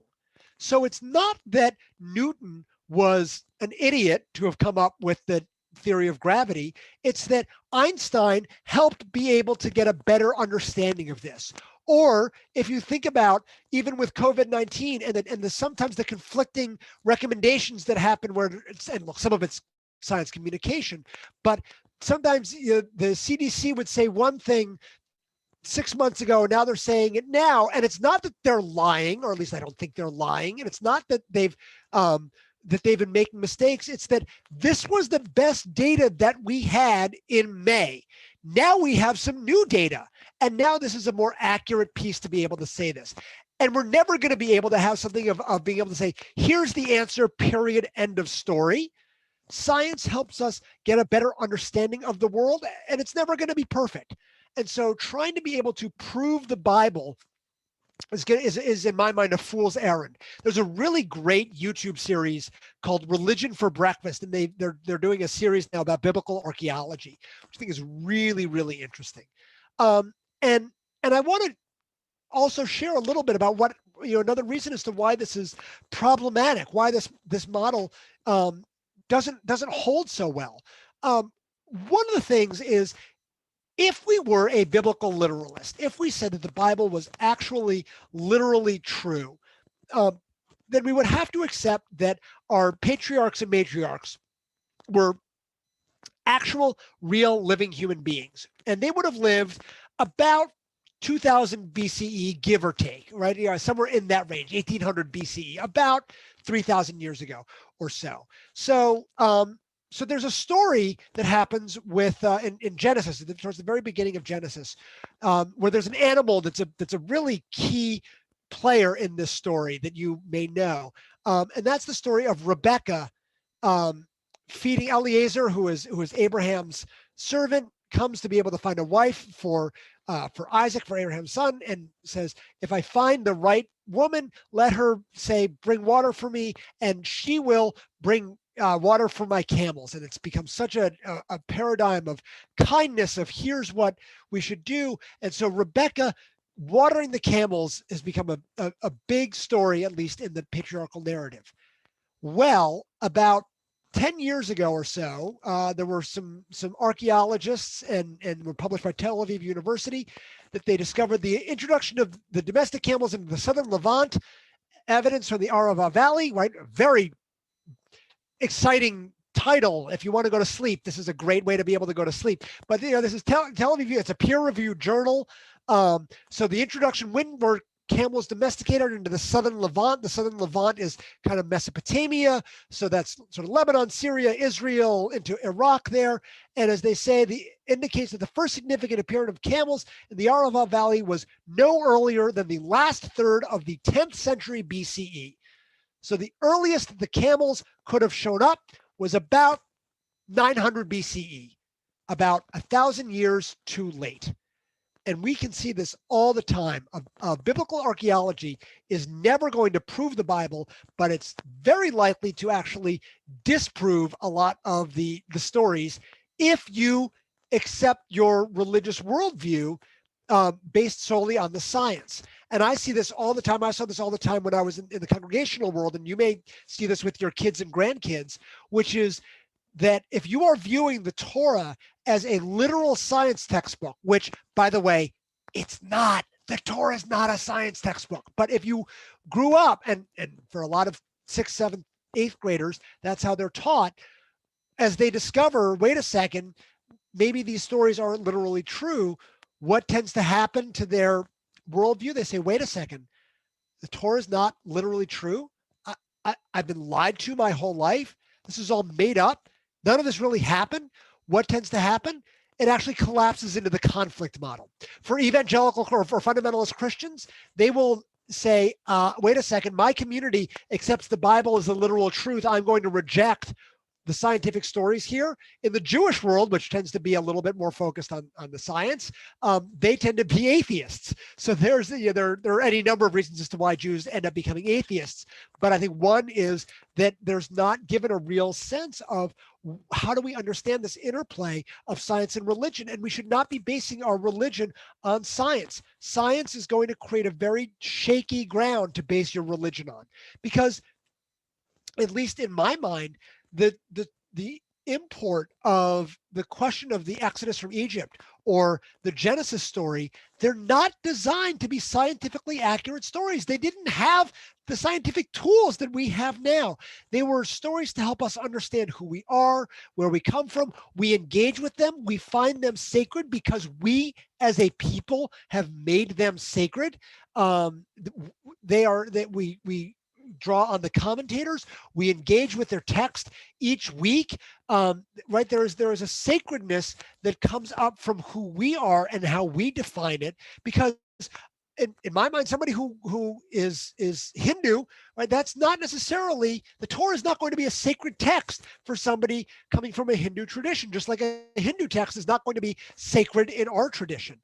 So it's not that Newton was an idiot to have come up with the theory of gravity. It's that Einstein helped be able to get a better understanding of this. Or if you think about even with COVID-19 and sometimes the conflicting recommendations that happen and some of it's science communication, but sometimes the CDC would say one thing 6 months ago, and now they're saying it now. And it's not that they're lying, or at least I don't think they're lying. And it's not that they've been making mistakes. It's that this was the best data that we had in May. Now we have some new data. And now this is a more accurate piece to be able to say this. And we're never going to be able to have something of being able to say, here's the answer, period, end of story. Science helps us get a better understanding of the world, and it's never going to be perfect. And so trying to be able to prove the Bible is in my mind a fool's errand. There's a really great YouTube series called Religion for Breakfast, and they're doing a series now about biblical archaeology, which I think is really, really interesting. And I want to also share a little bit about what, another reason as to why this is problematic, why this model doesn't hold so well. One of the things is, if we were a biblical literalist, if we said that the Bible was actually literally true, then we would have to accept that our patriarchs and matriarchs were actual, real, living human beings. And they would have lived about 2000 BCE, give or take, right? Somewhere in that range, 1800 BCE, about 3,000 years ago or so. So there's a story that happens with in Genesis, towards the very beginning of Genesis, where there's an animal that's a really key player in this story that you may know, and that's the story of Rebecca feeding Eliezer, who is Abraham's servant, comes to be able to find a wife for Isaac, for Abraham's son, and says, if I find the right woman, let her say, bring water for me, and she will bring water for my camels. And it's become such a paradigm of kindness, of here's what we should do. And so Rebecca watering the camels has become a big story, at least in the patriarchal narrative. Well, about 10 years ago or so, there were some archaeologists and were published by Tel Aviv University that they discovered the introduction of the domestic camels into the southern Levant, evidence from the Arava Valley, right? Very exciting title. If you want to go to sleep, this is a great way to be able to go to sleep. But this is Tel Aviv. It's a peer-reviewed journal. So the introduction, when were camels domesticated into the southern Levant? The southern Levant is kind of Mesopotamia. So that's sort of Lebanon, Syria, Israel, into Iraq there. And as they say, the indicates that the first significant appearance of camels in the Arava Valley was no earlier than the last third of the 10th century BCE. So the earliest that the camels could have shown up was about 900 BCE, about 1,000 years too late. And we can see this all the time. Biblical archaeology is never going to prove the Bible, but it's very likely to actually disprove a lot of the stories if you accept your religious worldview based solely on the science. And I see this all the time. I saw this all the time when I was in the congregational world, and you may see this with your kids and grandkids, which is that if you are viewing the Torah as a literal science textbook, which, by the way, it's not. The Torah is not a science textbook. But if you grew up, and for a lot of 6th, 7th, 8th graders, that's how they're taught, as they discover, wait a second, maybe these stories aren't literally true, what tends to happen to their worldview? They say, wait a second, the Torah is not literally true. I've been lied to my whole life. This is all made up. None of this really happened. What tends to happen? It actually collapses into the conflict model. For evangelical or for fundamentalist Christians, they will say, wait a second, my community accepts the Bible as the literal truth. I'm going to reject the scientific stories here. In the Jewish world, which tends to be a little bit more focused on the science, they tend to be atheists. So there are any number of reasons as to why Jews end up becoming atheists. But I think one is that there's not given a real sense of how do we understand this interplay of science and religion? And we should not be basing our religion on science. Science is going to create a very shaky ground to base your religion on, because at least in my mind, the import of the question of the Exodus from Egypt or the Genesis story, they're not designed to be scientifically accurate stories. They didn't have the scientific tools that we have now. They were stories to help us understand who we are, where we come from. We engage with them. We find them sacred because we as a people have made them sacred. We draw on the commentators. We engage with their text each week. Right, there is a sacredness that comes up from who we are and how we define it. Because in my mind, somebody who is Hindu, right, that's not necessarily, the Torah is not going to be a sacred text for somebody coming from a Hindu tradition, just like a Hindu text is not going to be sacred in our tradition.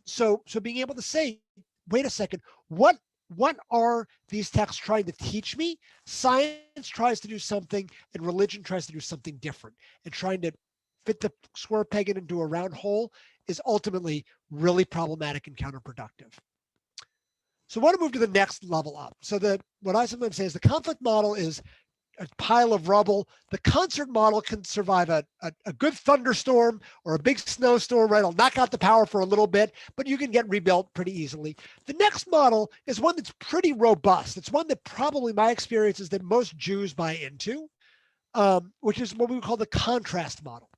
So being able to say, wait a second, what are these texts trying to teach me? Science tries to do something and religion tries to do something different. And trying to fit the square peg into a round hole is ultimately really problematic and counterproductive. So I want to move to the next level up. So what I sometimes say is the conflict model is a pile of rubble. The concert model can survive a good thunderstorm or a big snowstorm, right? It'll knock out the power for a little bit, but you can get rebuilt pretty easily. The next model is one that's pretty robust. It's one that probably my experience is that most Jews buy into, which is what we would call the contrast model.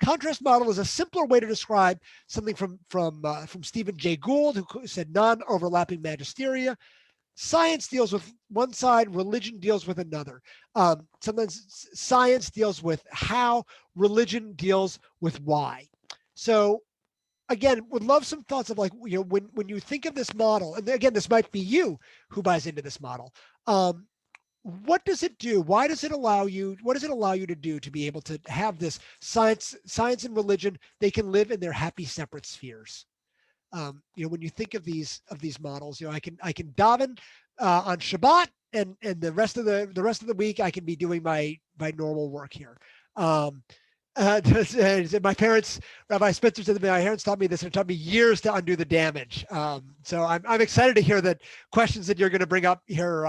Contrast model is a simpler way to describe something from Stephen Jay Gould, who said non-overlapping magisteria. Science deals with one side, religion deals with another. Sometimes science deals with how, religion deals with why. So again, would love some thoughts of when you think of this model, and again, this might be you who buys into this model. What does it do? Why does it allow you? What does it allow you to do to be able to have this science and religion? They can live in their happy separate spheres. When you think of these models, I can daven on Shabbat, and the rest of the week I can be doing my normal work here. My parents, Rabbi Spitzer said to me, my parents taught me this, and it took me years to undo the damage. So I'm excited to hear that questions that you're going to bring up here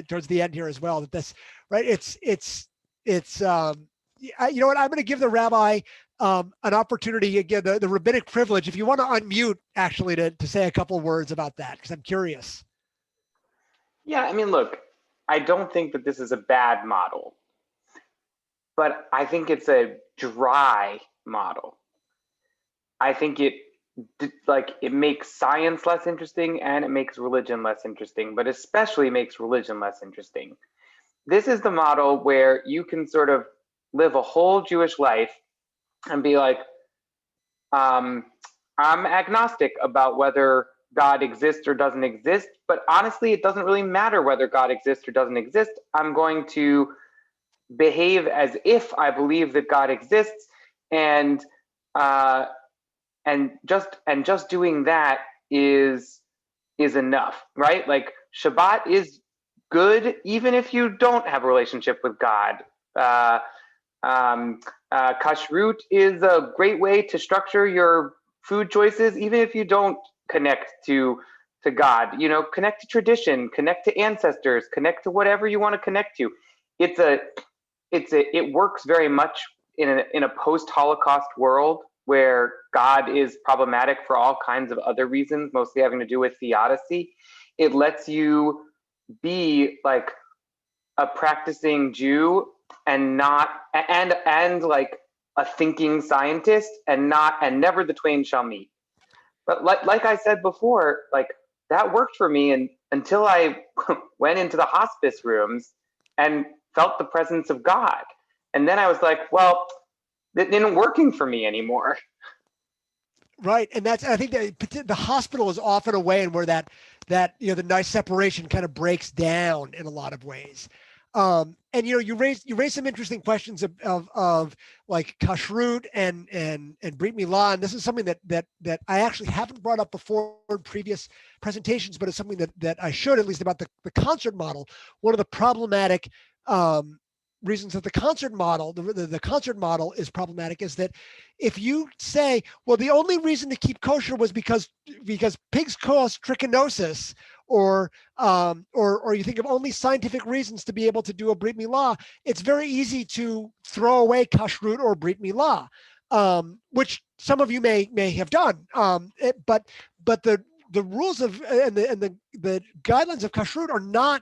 towards the end here as well. That this, right? It's it's you know what, I'm going to give the rabbi an opportunity, again, the rabbinic privilege, if you want to unmute actually to say a couple words about that, because I'm curious. Yeah, I mean, look, I don't think that this is a bad model, but I think it's a dry model. I think it makes science less interesting and it makes religion less interesting, but especially makes religion less interesting. This is the model where you can sort of live a whole Jewish life and be like, I'm agnostic about whether God exists or doesn't exist, but honestly, it doesn't really matter whether God exists or doesn't exist. I'm going to behave as if I believe that God exists, and just doing that is enough, right? Like Shabbat is good even if you don't have a relationship with God. Kashrut is a great way to structure your food choices, even if you don't connect to God. You know, connect to tradition, connect to ancestors, connect to whatever you want to connect to. It works very much in a post-Holocaust world where God is problematic for all kinds of other reasons, mostly having to do with theodicy. It lets you be like a practicing Jew and like a thinking scientist, and never the twain shall meet. But like I said before, like that worked for me, and until I went into the hospice rooms and felt the presence of God. And then I was like, well, it isn't working for me anymore. Right, and I think that the hospital is often a way in where that the nice separation kind of breaks down in a lot of ways. And you raised some interesting questions of like kashrut and brit milah, and this is something that I actually haven't brought up before in previous presentations, but it's something that I should, at least, about the concert model. One of the problematic reasons that the concert model is problematic is that if you say, well, the only reason to keep kosher was because pigs cause trichinosis, or you think of only scientific reasons to be able to do a brit milah, it's very easy to throw away kashrut or brit milah, which some of you may have done. But the rules of and the guidelines of kashrut are not.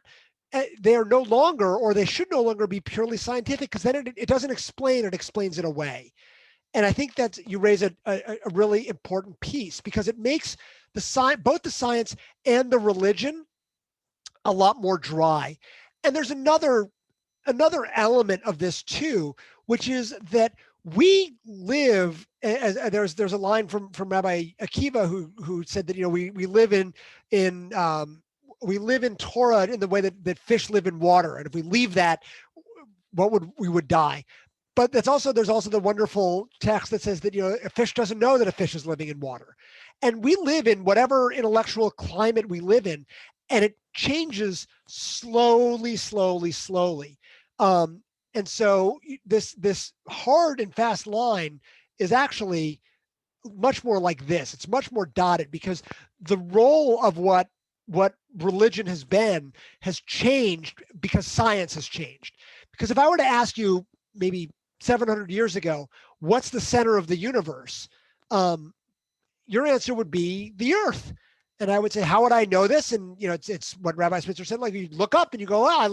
They are no longer, or they should no longer be, purely scientific, because then it doesn't explain, it explains it away. And I think that you raise a really important piece, because it makes both the science and the religion a lot more dry. And there's another element of this too, which is that we live, as there's a line from Rabbi Akiva who said that we live in Torah in the way that fish live in water, and if we leave that, we would die. But there's also the wonderful text that says that a fish doesn't know that a fish is living in water, and we live in whatever intellectual climate we live in, and it changes slowly. And so this hard and fast line is actually much more like this. It's much more dotted, because the role of what religion has changed because science has changed. Because if I were to ask you maybe 700 years ago, what's the center of the universe? Your answer would be the earth. And I would say, how would I know this? And it's what Rabbi Spitzer said. Like, you look up and you go, I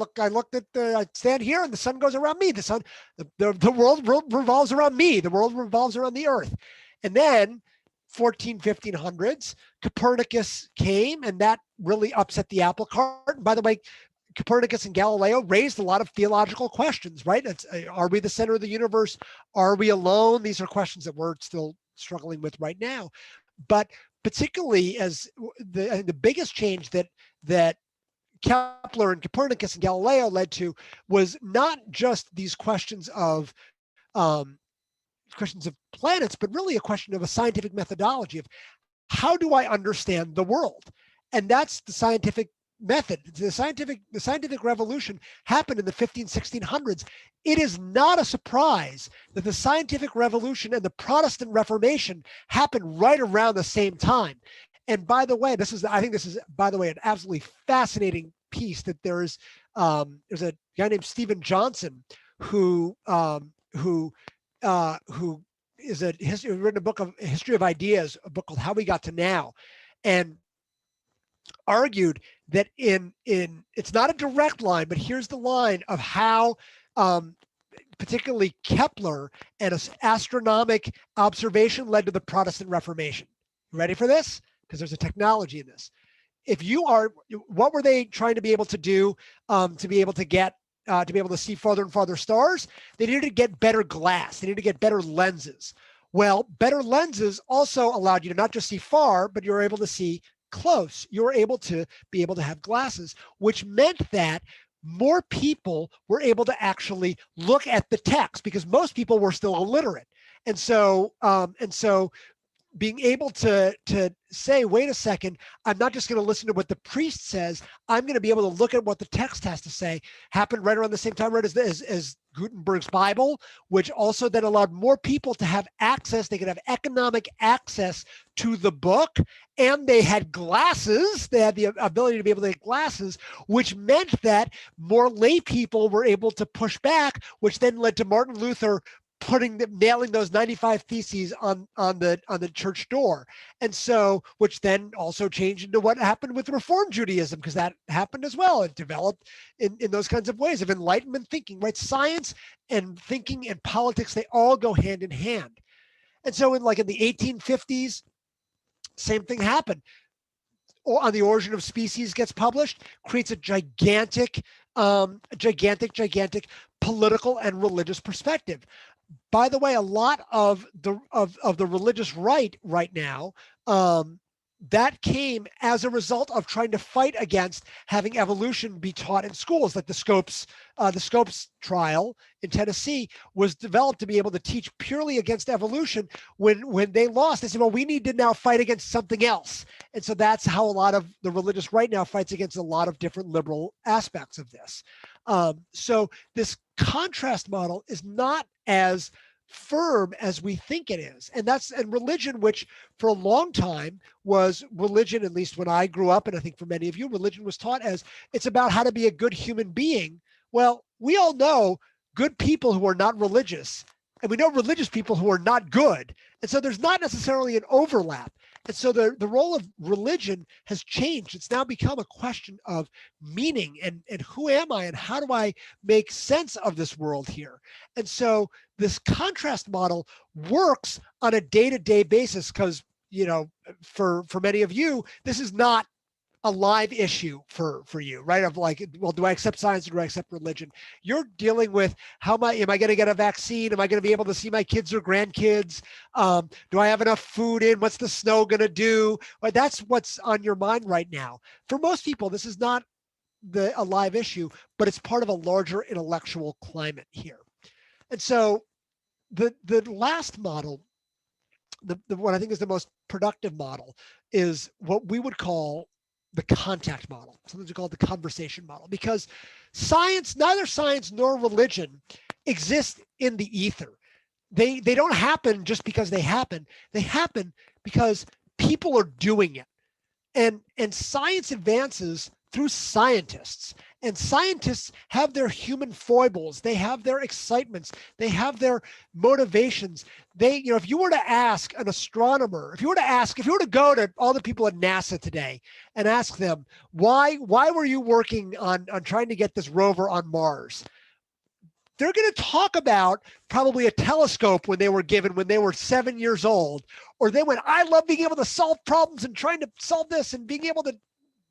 stand here and the sun goes around me. The world revolves around me. The world revolves around the earth. And then 1500s, Copernicus came, and that really upset the apple cart. And by the way, Copernicus and Galileo raised a lot of theological questions, right? Are we the center of the universe? Are we alone? These are questions that we're still struggling with right now. But particularly as the biggest change that Kepler and Copernicus and Galileo led to was not just these questions of planets, but really a question of a scientific methodology of how do I understand the world? And that's the scientific method. The scientific revolution happened in the 1600s. It is not a surprise that the scientific revolution and the Protestant Reformation happened right around the same time. And by the way, I think this is an absolutely fascinating piece, that there's a guy named Stephen Johnson who is written a book of history of ideas, a book called How We Got to Now, and argued that it's not a direct line, but here's the line of how particularly Kepler and an astronomic observation led to the Protestant Reformation. You ready for this? Because there's a technology in this. What were they trying to be able to do to be able to see farther and farther stars? They needed to get better glass. They needed to get better lenses. Well, better lenses also allowed you to not just see far, but you were able to see close. You were able to have glasses, which meant that more people were able to actually look at the text because most people were still illiterate. And so being able to say, wait a second, I'm not just going to listen to what the priest says, I'm going to be able to look at what the text has to say, happened right around the same time, right as Gutenberg's Bible, which also then allowed more people to have access. They could have economic access to the book, and they had glasses. They had the ability to be able to get glasses, which meant that more lay people were able to push back, which then led to Martin Luther nailing those 95 theses on the church door. And so, which then also changed into what happened with Reform Judaism, because that happened as well. It developed in those kinds of ways of Enlightenment thinking, right? Science and thinking and politics, they all go hand in hand. And so in the 1850s, same thing happened. On the Origin of Species gets published, creates a gigantic political and religious perspective. By the way, a lot of the religious right now, that came as a result of trying to fight against having evolution be taught in schools. Like the Scopes trial in Tennessee was developed to be able to teach purely against evolution. When they lost, they said, well, we need to now fight against something else. And so that's how a lot of the religious right now fights against a lot of different liberal aspects of this. So this contrast model is not as firm as we think it is. And religion, which for a long time was religion, at least when I grew up, and I think for many of you, religion was taught as it's about how to be a good human being. Well, we all know good people who are not religious, and we know religious people who are not good. And so there's not necessarily an overlap. And so the role of religion has changed. It's now become a question of meaning and who am I and how do I make sense of this world here? And so this contrast model works on a day-to-day basis because, for many of you, this is not a live issue for you, right? Of well, do I accept science or do I accept religion? You're dealing with am I going to get a vaccine? Am I going to be able to see my kids or grandkids? Do I have enough food in? What's the snow going to do? Well, that's what's on your mind right now. For most people, this is not a live issue, but it's part of a larger intellectual climate here. And so the last model, the what I think is the most productive model, is what we would call the contact model. Sometimes we call it the conversation model, because neither science nor religion exist in the ether. They don't happen just because they happen. They happen because people are doing it. And science advances through scientists. And scientists have their human foibles. They have their excitements. They have their motivations. If you were to ask an astronomer, if you were to go to all the people at NASA today and ask them, why were you working on trying to get this rover on Mars? They're going to talk about probably a telescope when they were 7 years old, or they went, I love being able to solve problems and trying to solve this and being able to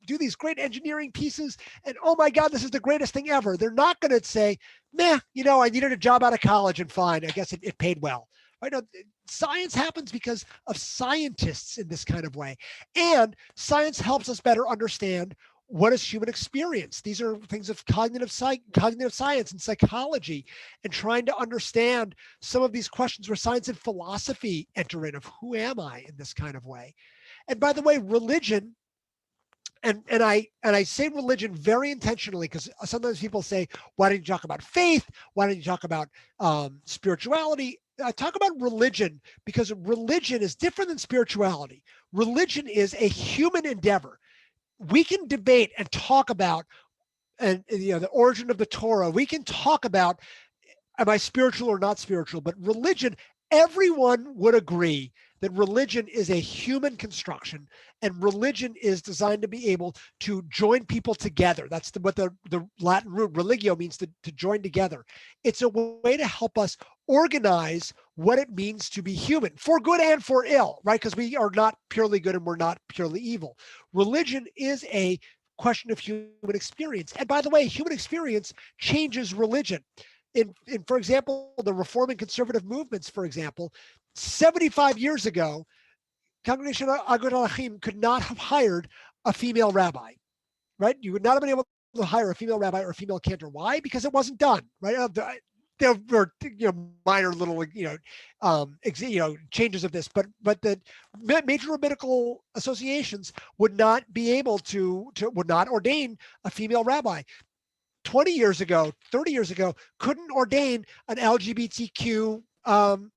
do these great engineering pieces. And oh my God, this is the greatest thing ever. They're not going to say, I needed a job out of college and fine, I guess it paid well. Right? No, science happens because of scientists in this kind of way. And science helps us better understand what is human experience. These are things of cognitive science and psychology, and trying to understand some of these questions where science and philosophy enter in, of who am I in this kind of way. And by the way, religion, and I say religion very intentionally, because sometimes people say, why don't you talk about faith? Why don't you talk about spirituality? I talk about religion because religion is different than spirituality. Religion is a human endeavor. We can debate and talk about the origin of the Torah. We can talk about am I spiritual or not spiritual? But religion, everyone would agree that religion is a human construction, and religion is designed to be able to join people together. That's what the Latin root religio means, to join together. It's a way to help us organize what it means to be human, for good and for ill, right? Because we are not purely good and we're not purely evil. Religion is a question of human experience. And by the way, human experience changes religion. In for example, the Reform and conservative movements, for example, 75 years ago, Congregation Agudat Achim could not have hired a female rabbi, right? You would not have been able to hire a female rabbi or a female cantor. Why? Because it wasn't done, right? There were minor little changes of this, but the major rabbinical associations would not be able to would not ordain a female rabbi. 20 years ago, 30 years ago, couldn't ordain an LGBTQ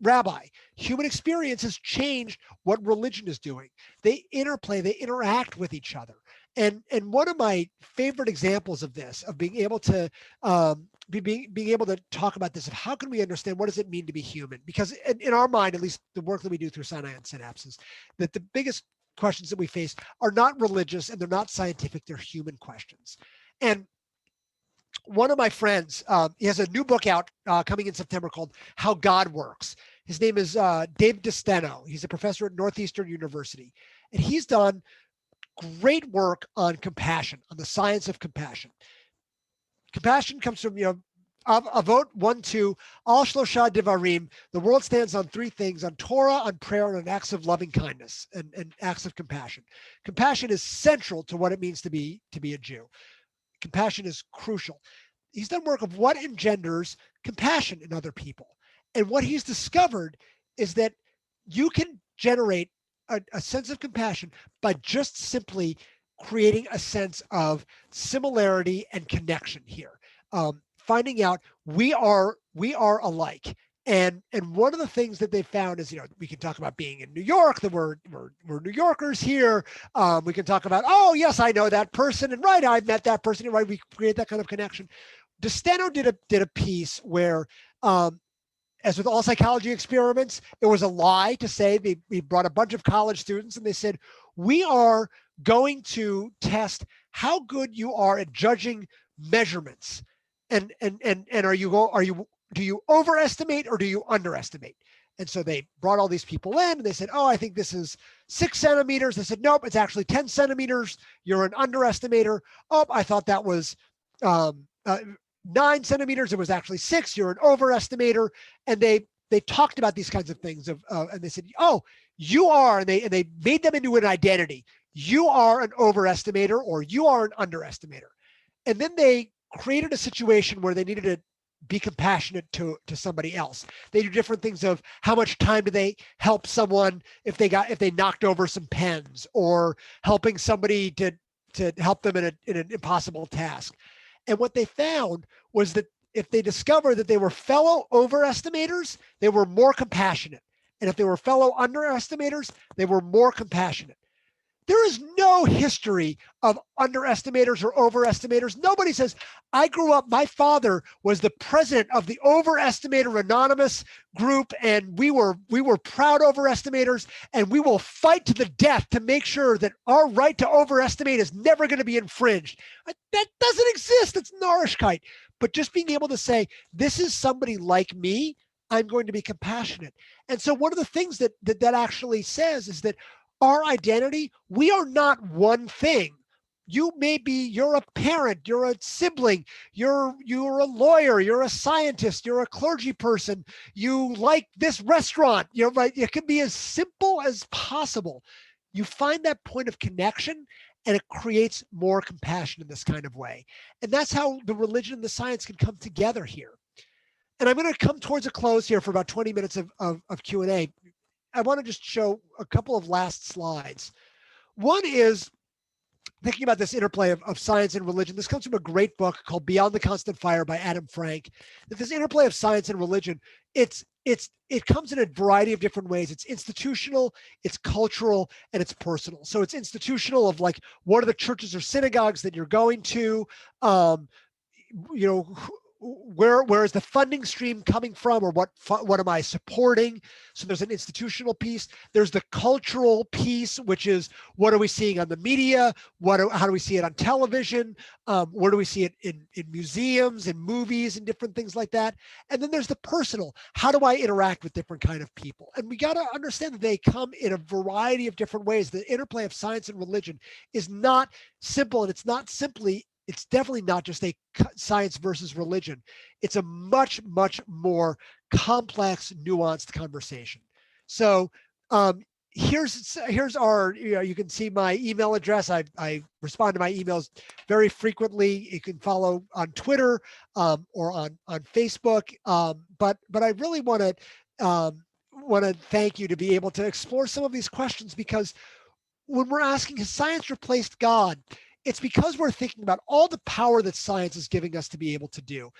rabbi. Human experience has changed what religion is doing. They interplay, they interact with each other. And one of my favorite examples of this, of being able to being able to talk about this, of how can we understand what does it mean to be human? Because in our mind, at least the work that we do through Sinai and Synapses, that the biggest questions that we face are not religious and they're not scientific, they're human questions. And one of my friends, he has a new book out coming in September called How God Works. His name is Dave DeSteno. He's a professor at Northeastern University. And he's done great work on compassion, on the science of compassion. Compassion comes from, Avot 1-2, Al Shlosha Devarim. The world stands on three things: on Torah, on prayer, and on acts of loving kindness and acts of compassion. Compassion is central to what it means to be a Jew. Compassion is crucial. He's done work of what engenders compassion in other people. And what he's discovered is that you can generate a sense of compassion by just simply creating a sense of similarity and connection here. Finding out we are alike. And one of the things that they found is, we can talk about being in New York, that we're New Yorkers here. We can talk about, oh yes, I know that person, and right, I've met that person, and right, we create that kind of connection. DeSteno did a piece where, as with all psychology experiments, it was a lie to say we brought a bunch of college students and they said, we are going to test how good you are at judging measurements. And do you overestimate or do you underestimate? And so they brought all these people in and they said, oh, I think this is 6 centimeters. They said, nope, it's actually 10 centimeters. You're an underestimator. Oh, I thought that was 9 centimeters. It was actually 6. You're an overestimator. And they talked about these kinds of things and they said, oh, you are, and they made them into an identity. You are an overestimator or you are an underestimator. And then they created a situation where they needed to be compassionate to somebody else. They do different things of how much time do they help someone if they knocked over some pens, or helping somebody to help them in an impossible task. And what they found was that if they discovered that they were fellow overestimators, they were more compassionate. And if they were fellow underestimators, they were more compassionate. There is no history of underestimators or overestimators. Nobody says, I grew up, my father was the president of the Overestimator Anonymous group, and we were proud overestimators, and we will fight to the death to make sure that our right to overestimate is never going to be infringed. That doesn't exist. It's Narishkeit. But just being able to say, this is somebody like me, I'm going to be compassionate. And so one of the things that actually says is that our identity, we are not one thing. You're a parent, you're a sibling, you're a lawyer, you're a scientist, you're a clergy person, you like this restaurant, right? It can be as simple as possible. You find that point of connection and it creates more compassion in this kind of way. And that's how the religion and the science can come together here. And I'm going to come towards a close here for about 20 minutes of Q&A. I want to just show a couple of last slides. One is thinking about this interplay of science and religion. This comes from a great book called Beyond the Constant Fire by Adam Frank. That this interplay of science and religion, it comes in a variety of different ways. It's institutional, it's cultural, and it's personal. So it's institutional of like, what are the churches or synagogues that you're going to? where is the funding stream coming from, or what am I supporting? So there's an institutional piece. There's the cultural piece, which is what are we seeing on the media? How do we see it on television? Where do we see it in museums and movies and different things like that? And then there's the personal. How do I interact with different kind of people? And we got to understand that they come in a variety of different ways. The interplay of science and religion is not simple, and it's definitely not just a science versus religion. It's a much, much more complex, nuanced conversation. So here's our, you can see my email address. I respond to my emails very frequently. You can follow on Twitter or on Facebook. But I really want to thank you to be able to explore some of these questions, because when we're asking, has science replaced God? It's because we're thinking about all the power that science is giving us to be able to do.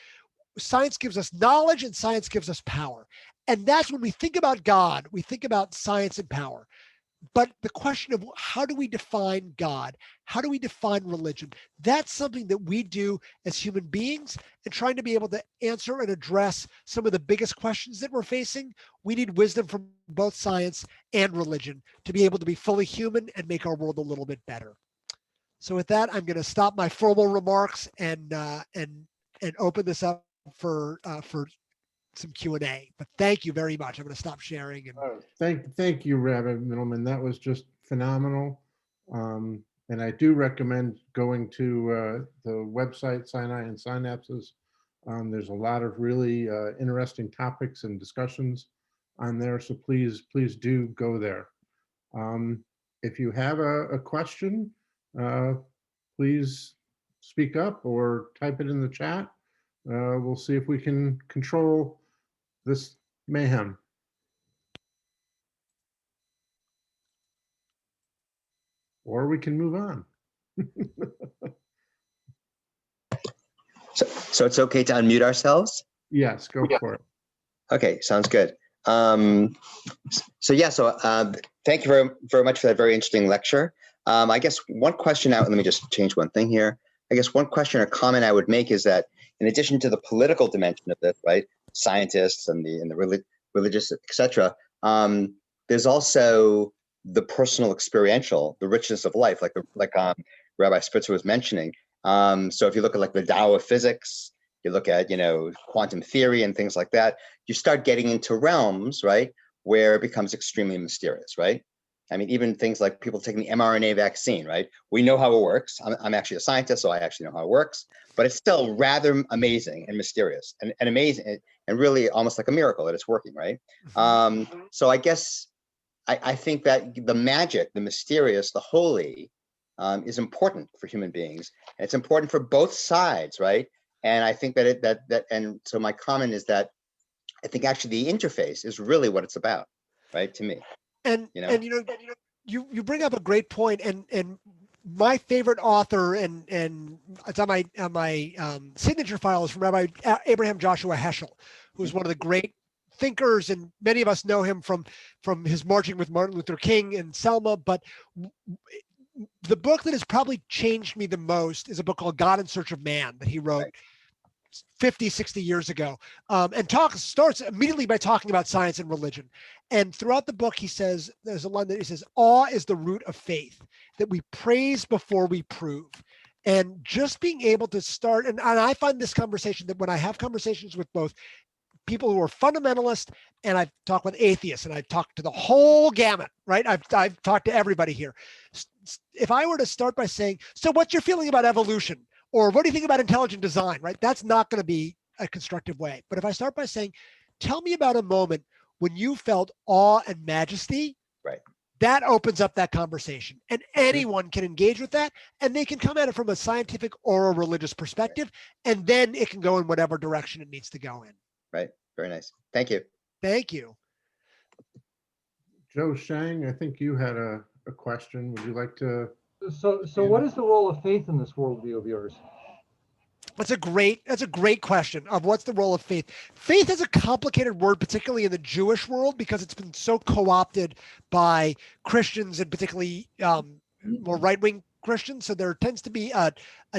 Science gives us knowledge and science gives us power. And that's when we think about God, we think about science and power. But the question of how do we define God? How do we define religion? That's something that we do as human beings, and trying to be able to answer and address some of the biggest questions that we're facing. We need wisdom from both science and religion to be able to be fully human and make our world a little bit better. So with that, I'm going to stop my formal remarks and open this up for some Q&A. But thank you very much. I'm going to stop sharing. And Thank you, Rabbi Middleman. That was just phenomenal. And I do recommend going to the website, Sinai and Synapses. There's a lot of really interesting topics and discussions on there. So please do go there. If you have a question, please speak up or type it in the chat. We'll see if we can control this mayhem. Or we can move on. So it's okay to unmute ourselves? Yes, go for it. Okay, sounds good. Thank you very much for that very interesting lecture. I guess one question let me just change one thing here. I guess one question or comment I would make is that in addition to the political dimension of this, right, scientists and the religious, etc., there's also the personal experiential, the richness of life, like Rabbi Spitzer was mentioning. So if you look at like the Tao of physics, you look at, quantum theory and things like that, you start getting into realms, right, where it becomes extremely mysterious, right? I mean, even things like people taking the mRNA vaccine, right? We know how it works. I'm actually a scientist, so I actually know how it works, but it's still rather amazing and mysterious and amazing and really almost like a miracle that it's working, right? So I guess I think that the magic, the mysterious, the holy is important for human beings. And it's important for both sides, right? And I think and so my comment is that I think actually the interface is really what it's about, right? To me. And you bring up a great point, and my favorite author, and it's on my signature file, is from Rabbi Abraham Joshua Heschel, who's one of the great thinkers, and many of us know him from his marching with Martin Luther King and Selma. But the book that has probably changed me the most is a book called God in Search of Man that he wrote 50, 60 years ago, and starts immediately by talking about science and religion. And throughout the book, he says, there's a line that he says, awe is the root of faith, that we praise before we prove. And just being able to start, and I find this conversation that when I have conversations with both people who are fundamentalists, and I've talked with atheists, and I've talked to the whole gamut, right? I've talked to everybody here. If I were to start by saying, so what's your feeling about evolution? Or what do you think about intelligent design, right? That's not going to be a constructive way. But if I start by saying, tell me about a moment when you felt awe and majesty, right? That opens up that conversation. And anyone can engage with that, and they can come at it from a scientific or a religious perspective, and then it can go in whatever direction it needs to go in. Right. Very nice. Thank you. Thank you. Joe Shang, I think you had a question. Would you like to? So what is the role of faith in this worldview of yours? That's a great question of what's the role of faith. Faith is a complicated word, particularly in the Jewish world, because it's been so co-opted by Christians and particularly more right-wing Christians. So there tends to be a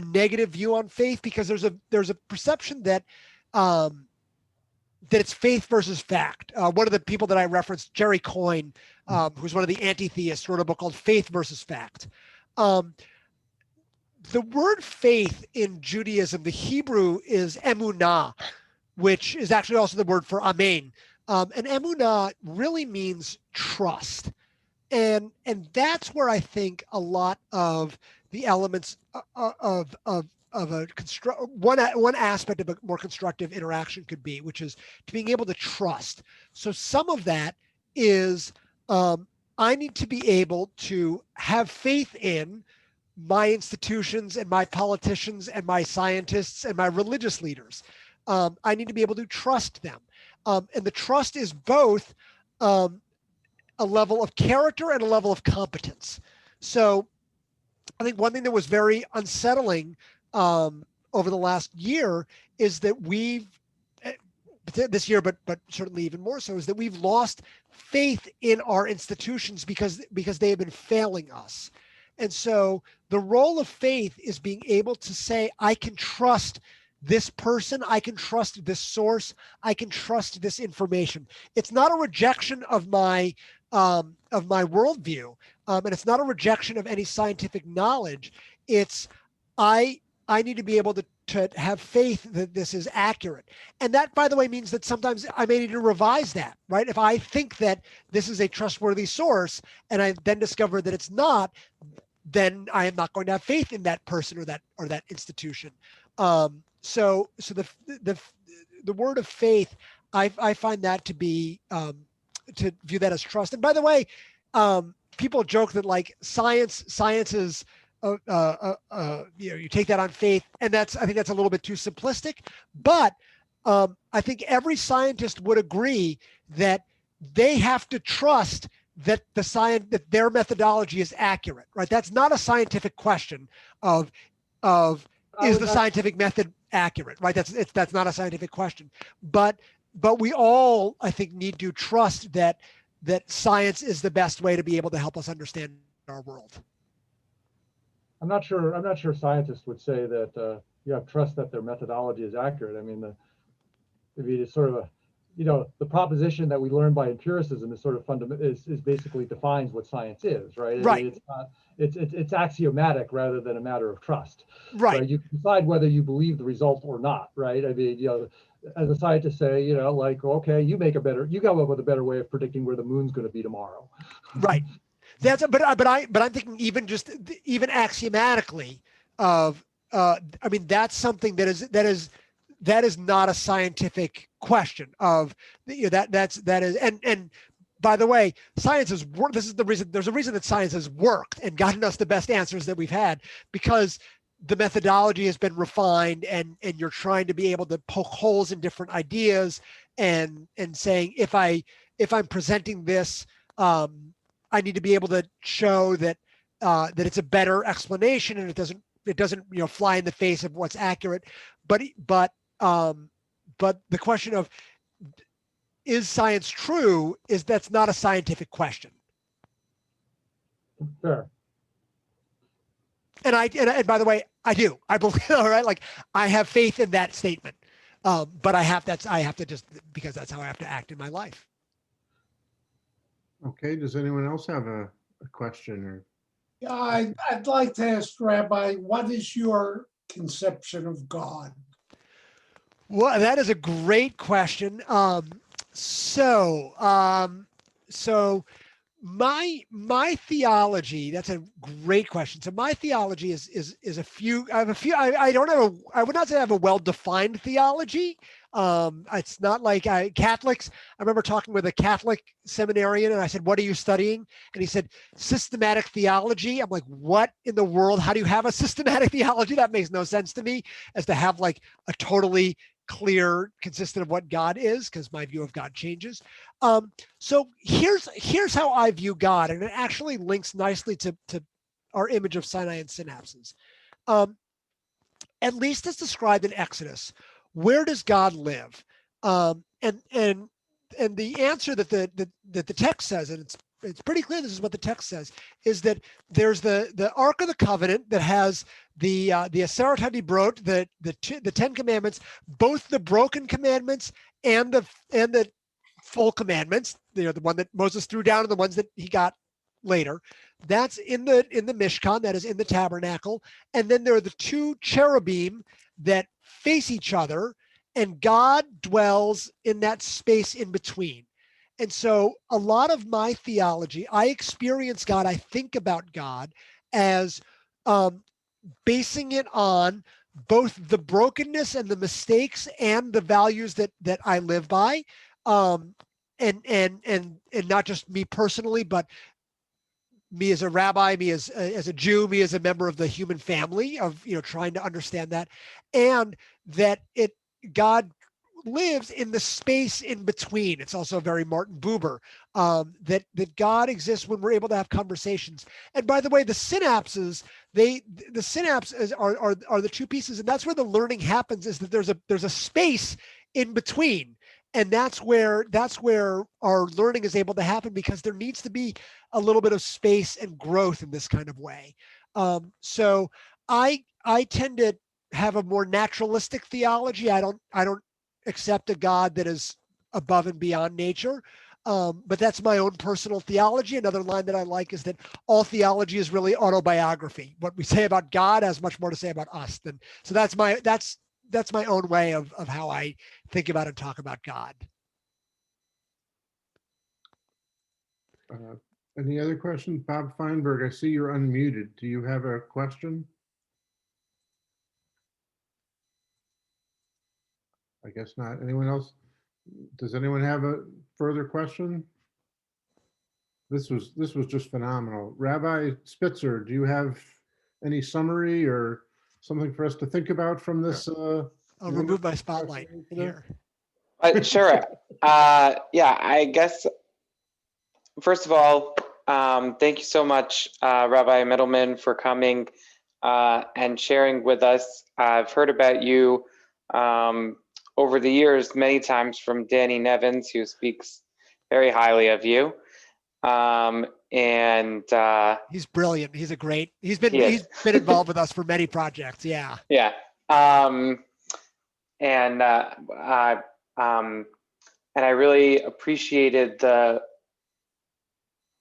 negative view on faith because there's a perception that that it's faith versus fact. One of the people that I referenced, Jerry Coyne, who's one of the anti-theists, wrote a book called Faith versus Fact. The word faith in Judaism, the Hebrew is emunah, which is actually also the word for amen. And emunah really means trust. And that's where I think a lot of the elements of a one aspect of a more constructive interaction could be, which is to being able to trust. So some of that is I need to be able to have faith in my institutions and my politicians and my scientists and my religious leaders. I need to be able to trust them. And the trust is both a level of character and a level of competence. So I think one thing that was very unsettling over the last year is that this year, but certainly even more so, is that we've lost faith in our institutions because they have been failing us. And so the role of faith is being able to say, I can trust this person, I can trust this source, I can trust this information. It's not a rejection of my worldview, and it's not a rejection of any scientific knowledge. It's I need to be able to have faith that this is accurate. And that, by the way, means that sometimes I may need to revise that, right? If I think that this is a trustworthy source and I then discover that it's not, then I am not going to have faith in that person or that institution. So the word of faith, I find that to be to view that as trust. And by the way, people joke that like science is you take that on faith, and I think that's a little bit too simplistic. But I think every scientist would agree that they have to trust that that their methodology is accurate, right? That's not a scientific question of is the scientific method accurate, right? That's not a scientific question. But we all, I think, need to trust that science is the best way to be able to help us understand our world. I'm not sure scientists would say that you have trust that their methodology is accurate. I mean, it's sort of the proposition that we learn by empiricism is sort of fundamental, is basically defines what science is, right? Right. I mean, it's axiomatic rather than a matter of trust. Right. You decide whether you believe the result or not, right? I mean, as a scientist say, like, okay, you come up with a better way of predicting where the moon's going to be tomorrow. Right. But I'm thinking even axiomatically of I mean, that's something that is not a scientific question of that is and by the way, science has worked. This is the reason. There's a reason that science has worked and gotten us the best answers that we've had, because the methodology has been refined, and you're trying to be able to poke holes in different ideas and saying, if I'm presenting this, I need to be able to show that it's a better explanation, and it doesn't fly in the face of what's accurate. But the question of is science true that's not a scientific question. Sure. And by the way, I do. I believe, all right, like I have faith in that statement. But I have to just, because that's how I have to act in my life. Okay, does anyone else have a question? Or Yeah, I'd like to ask Rabbi, what is your conception of God? Well, that is a great question. So my theology, that's a great question. So my theology is a few, I would not say I have a well-defined theology. It's not like Catholics. I remember talking with a Catholic seminarian and I said, what are you studying? And he said, systematic theology. I'm like, what in the world? How do you have a systematic theology? That makes no sense to me, as to have like a totally clear, consistent of what God is, because my view of God changes. So here's how I view God, and it actually links nicely to our image of Sinai and synapses. At least as described in Exodus, where does God live? And the answer that the text says, and it's pretty clear this is what the text says, is that there's the Ark of the Covenant that has the Aseret HaDibrot, the 10 commandments, both the broken commandments and the full commandments, the one that Moses threw down and the ones that he got later. That's in the Mishkan, that is in the tabernacle. And then there are the 2 cherubim that face each other, and God dwells in that space in between. And so a lot of my theology, I experience God, I think about God as basing it on both the brokenness and the mistakes and the values that I live by, and not just me personally, but me as a rabbi, me as a Jew, me as a member of the human family of, trying to understand that, and that God lives in the space in between. It's also very Martin Buber, that God exists when we're able to have conversations. And by the way, the synapses, the synapses are the 2 pieces, and that's where the learning happens, is that there's a space in between. And that's where our learning is able to happen, because there needs to be a little bit of space and growth in this kind of way. So I tend to have a more naturalistic theology. I don't accept a God that is above and beyond nature. But that's my own personal theology. Another line that I like is that all theology is really autobiography. What we say about God has much more to say about us. So that's my own way of how I think about and talk about God. Any other questions? Bob Feinberg, I see you're unmuted. Do you have a question? I guess not. Anyone else? Does anyone have a further question? This was just phenomenal. Rabbi Spitzer, do you have any summary or something for us to think about from this? I'll remove my spotlight here. Sure. Yeah, I guess, first of all, thank you so much, Rabbi Middleman, for coming and sharing with us. I've heard about you over the years many times from Danny Nevins, who speaks very highly of you. And he's brilliant. He's been involved with us for many projects. Yeah. Yeah. And I really appreciated the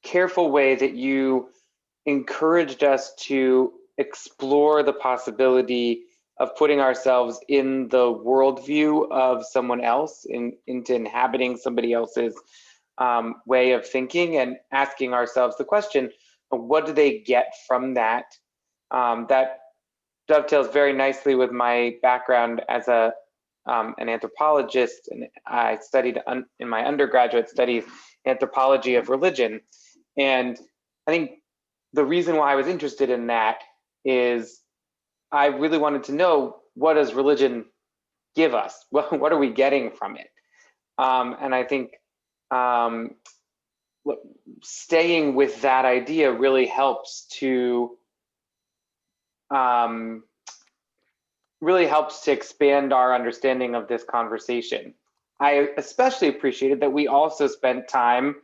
careful way that you encouraged us to explore the possibility of putting ourselves in the worldview of someone else, into inhabiting somebody else's way of thinking, and asking ourselves the question, what do they get from that? That dovetails very nicely with my background as an anthropologist, and I studied in my undergraduate studies anthropology of religion. And I think the reason why I was interested in that is I really wanted to know, what does religion give us? What are we getting from it? And I think staying with that idea really helps to expand our understanding of this conversation. I especially appreciated that we also spent time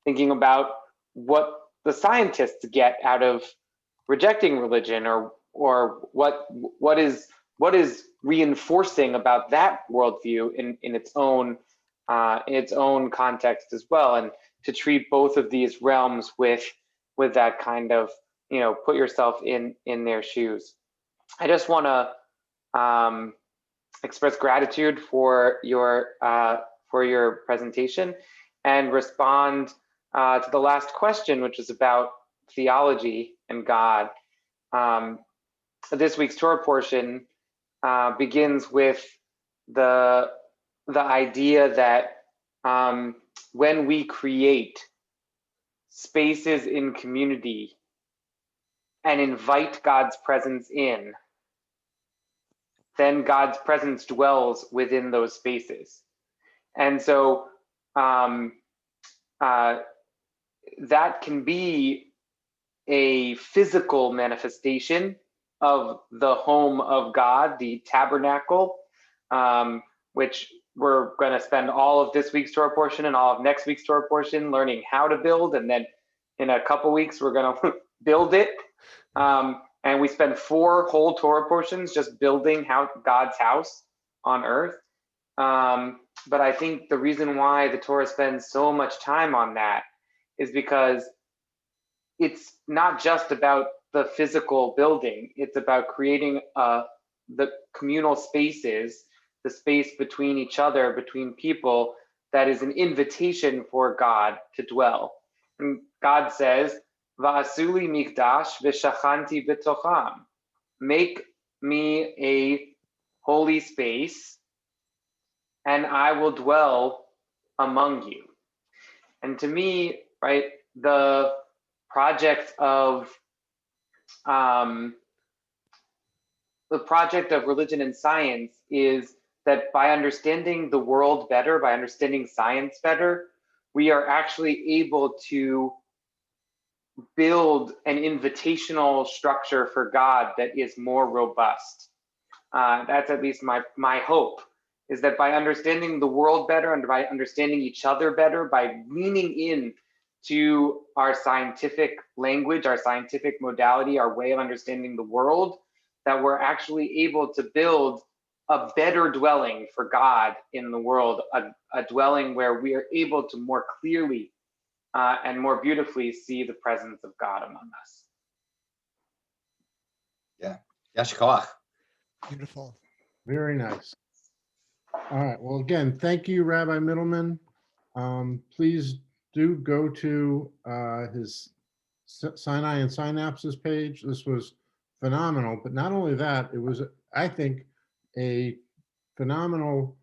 thinking about what the scientists get out of rejecting religion, or what is reinforcing about that worldview in its own context as well, and to treat both of these realms with that kind of, put yourself in their shoes. I just want to express gratitude for your presentation, and respond to the last question, which is about theology and God. This week's Torah portion begins with the idea that when we create spaces in community and invite God's presence in, then God's presence dwells within those spaces. And so that can be a physical manifestation of the home of God, the tabernacle, which we're going to spend all of this week's Torah portion and all of next week's Torah portion learning how to build, and then in a couple weeks we're going to build it. And we spend 4 whole Torah portions just building God's house on earth. But I think the reason why the Torah spends so much time on that is because it's not just about the physical building. It's about creating the communal spaces, the space between each other, between people, that is an invitation for God to dwell. And God says, Va'asuli mikdash v'shachanti b'tocham. Make me a holy space, and I will dwell among you. And to me, right, the project of religion and science is that by understanding the world better, by understanding science better, we are actually able to build an invitational structure for God that is more robust. That's at least my hope, is that by understanding the world better and by understanding each other better, by leaning in to our scientific language, our scientific modality, our way of understanding the world, that we're actually able to build a better dwelling for God in the world, a dwelling where we are able to more clearly and more beautifully see the presence of God among us. Yeah. Yes, koach. Beautiful. Very nice. All right. Well, again, thank you, Rabbi Middleman. Please do go to his Sinai and Synapses page. This was phenomenal. But not only that, it was, I think, a phenomenal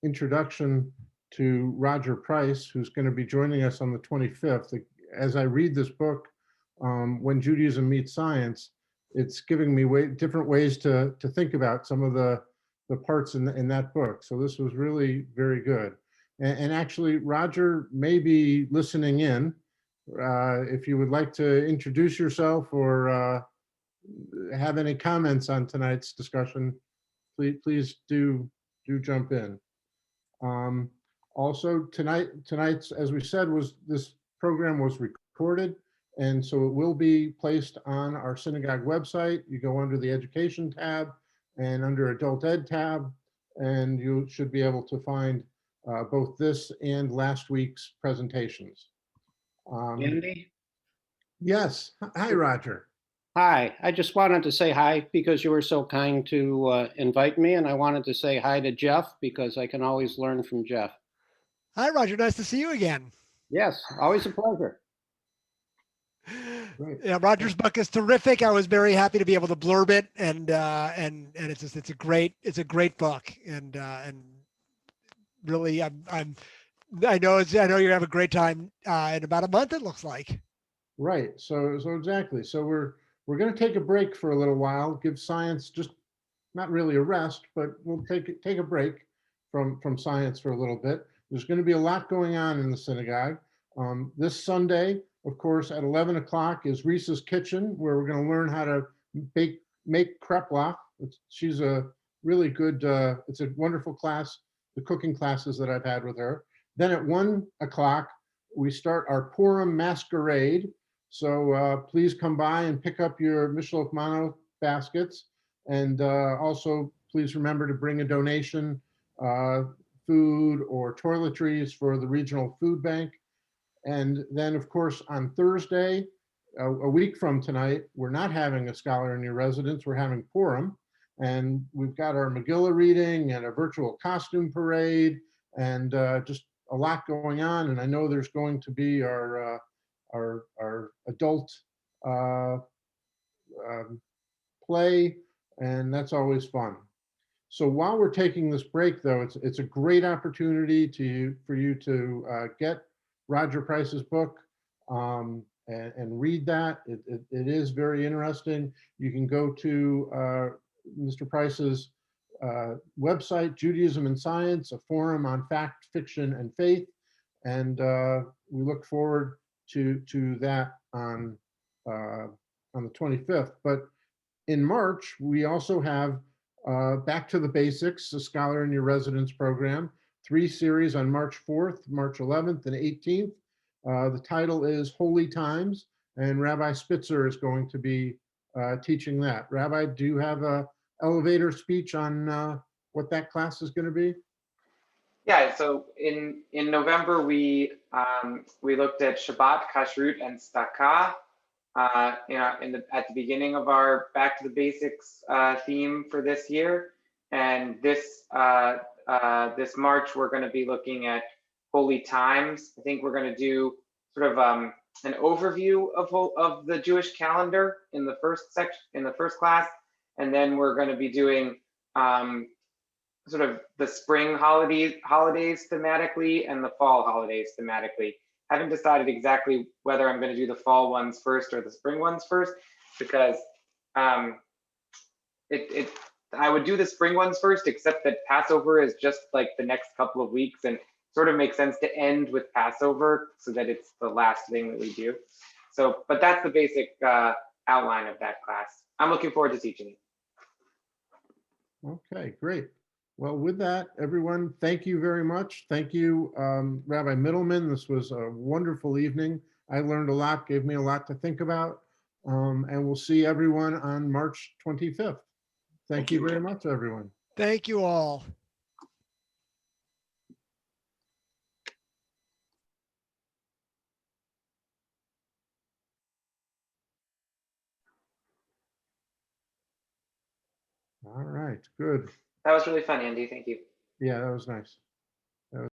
introduction to Roger Price, who's going to be joining us on the 25th. As I read this book, When Judaism Meets Science, it's giving me different ways to think about some of the parts in that book. So this was really very good. And actually, Roger may be listening in. If you would like to introduce yourself or have any comments on tonight's discussion, please do jump in. Also, tonight's, as we said, this program was recorded, and so it will be placed on our synagogue website. You go under the Education tab and under Adult Ed tab, and you should be able to find both this and last week's presentations. Andy? Yes. Hi, Roger. Hi. I just wanted to say hi because you were so kind to invite me, and I wanted to say hi to Jeff because I can always learn from Jeff. Hi, Roger. Nice to see you again. Yes, always a pleasure. Great. Yeah, Roger's book is terrific. I was very happy to be able to blurb it, and it's a great book, and really I know you have a great time in about a month, it looks like. Right. So exactly. So we're going to take a break for a little while, give science just not really a rest, but we'll take a break from science for a little bit. There's going to be a lot going on in the synagogue. This Sunday, of course, at 11 o'clock is Risa's Kitchen, where we're going to learn how to make kreplach. She's a really good, it's a wonderful class, the cooking classes that I've had with her. Then at 1 o'clock, we start our Purim masquerade. So please come by and pick up your Mishloach Mano baskets. And also, please remember to bring a donation, food or toiletries for the regional food bank. And then, of course, on Thursday, a week from tonight, we're not having a Scholar in Your Residence, we're having Purim. And we've got our Megillah reading and a virtual costume parade and just a lot going on. And I know there's going to be our adult play, and that's always fun. So while we're taking this break, though, it's a great opportunity for you to get Roger Price's book and read that. It is very interesting. You can go to Mr. Price's website, Judaism and Science, a forum on fact, fiction, and faith, and we look forward to that on the 25th. But in March, we also have Back to the Basics, a Scholar in Your Residence program, 3 series on March 4th, March 11th, and 18th. The title is Holy Times, and Rabbi Spitzer is going to be teaching that. Rabbi, do you have a elevator speech on what that class is going to be? Yeah, so in November we looked at Shabbat, Kashrut, and Staka. At the beginning of our Back to the Basics theme for this year, and this March we're going to be looking at holy times. I think we're going to do sort of an overview of the Jewish calendar in the first section, in the first class, and then we're going to be doing sort of the spring holidays thematically and the fall holidays thematically. Haven't decided exactly whether I'm going to do the fall ones first or the spring ones first, because I would do the spring ones first, except that Passover is just like the next couple of weeks, and sort of makes sense to end with Passover so that it's the last thing that we do. So, but that's the basic outline of that class. I'm looking forward to teaching it. Okay, great. Well, with that, everyone, thank you very much. Thank you, Rabbi Middleman. This was a wonderful evening. I learned a lot, gave me a lot to think about. And we'll see everyone on March 25th. Thank you very much, everyone. Thank you all. All right, good. That was really fun, Andy. Thank you. Yeah, that was nice.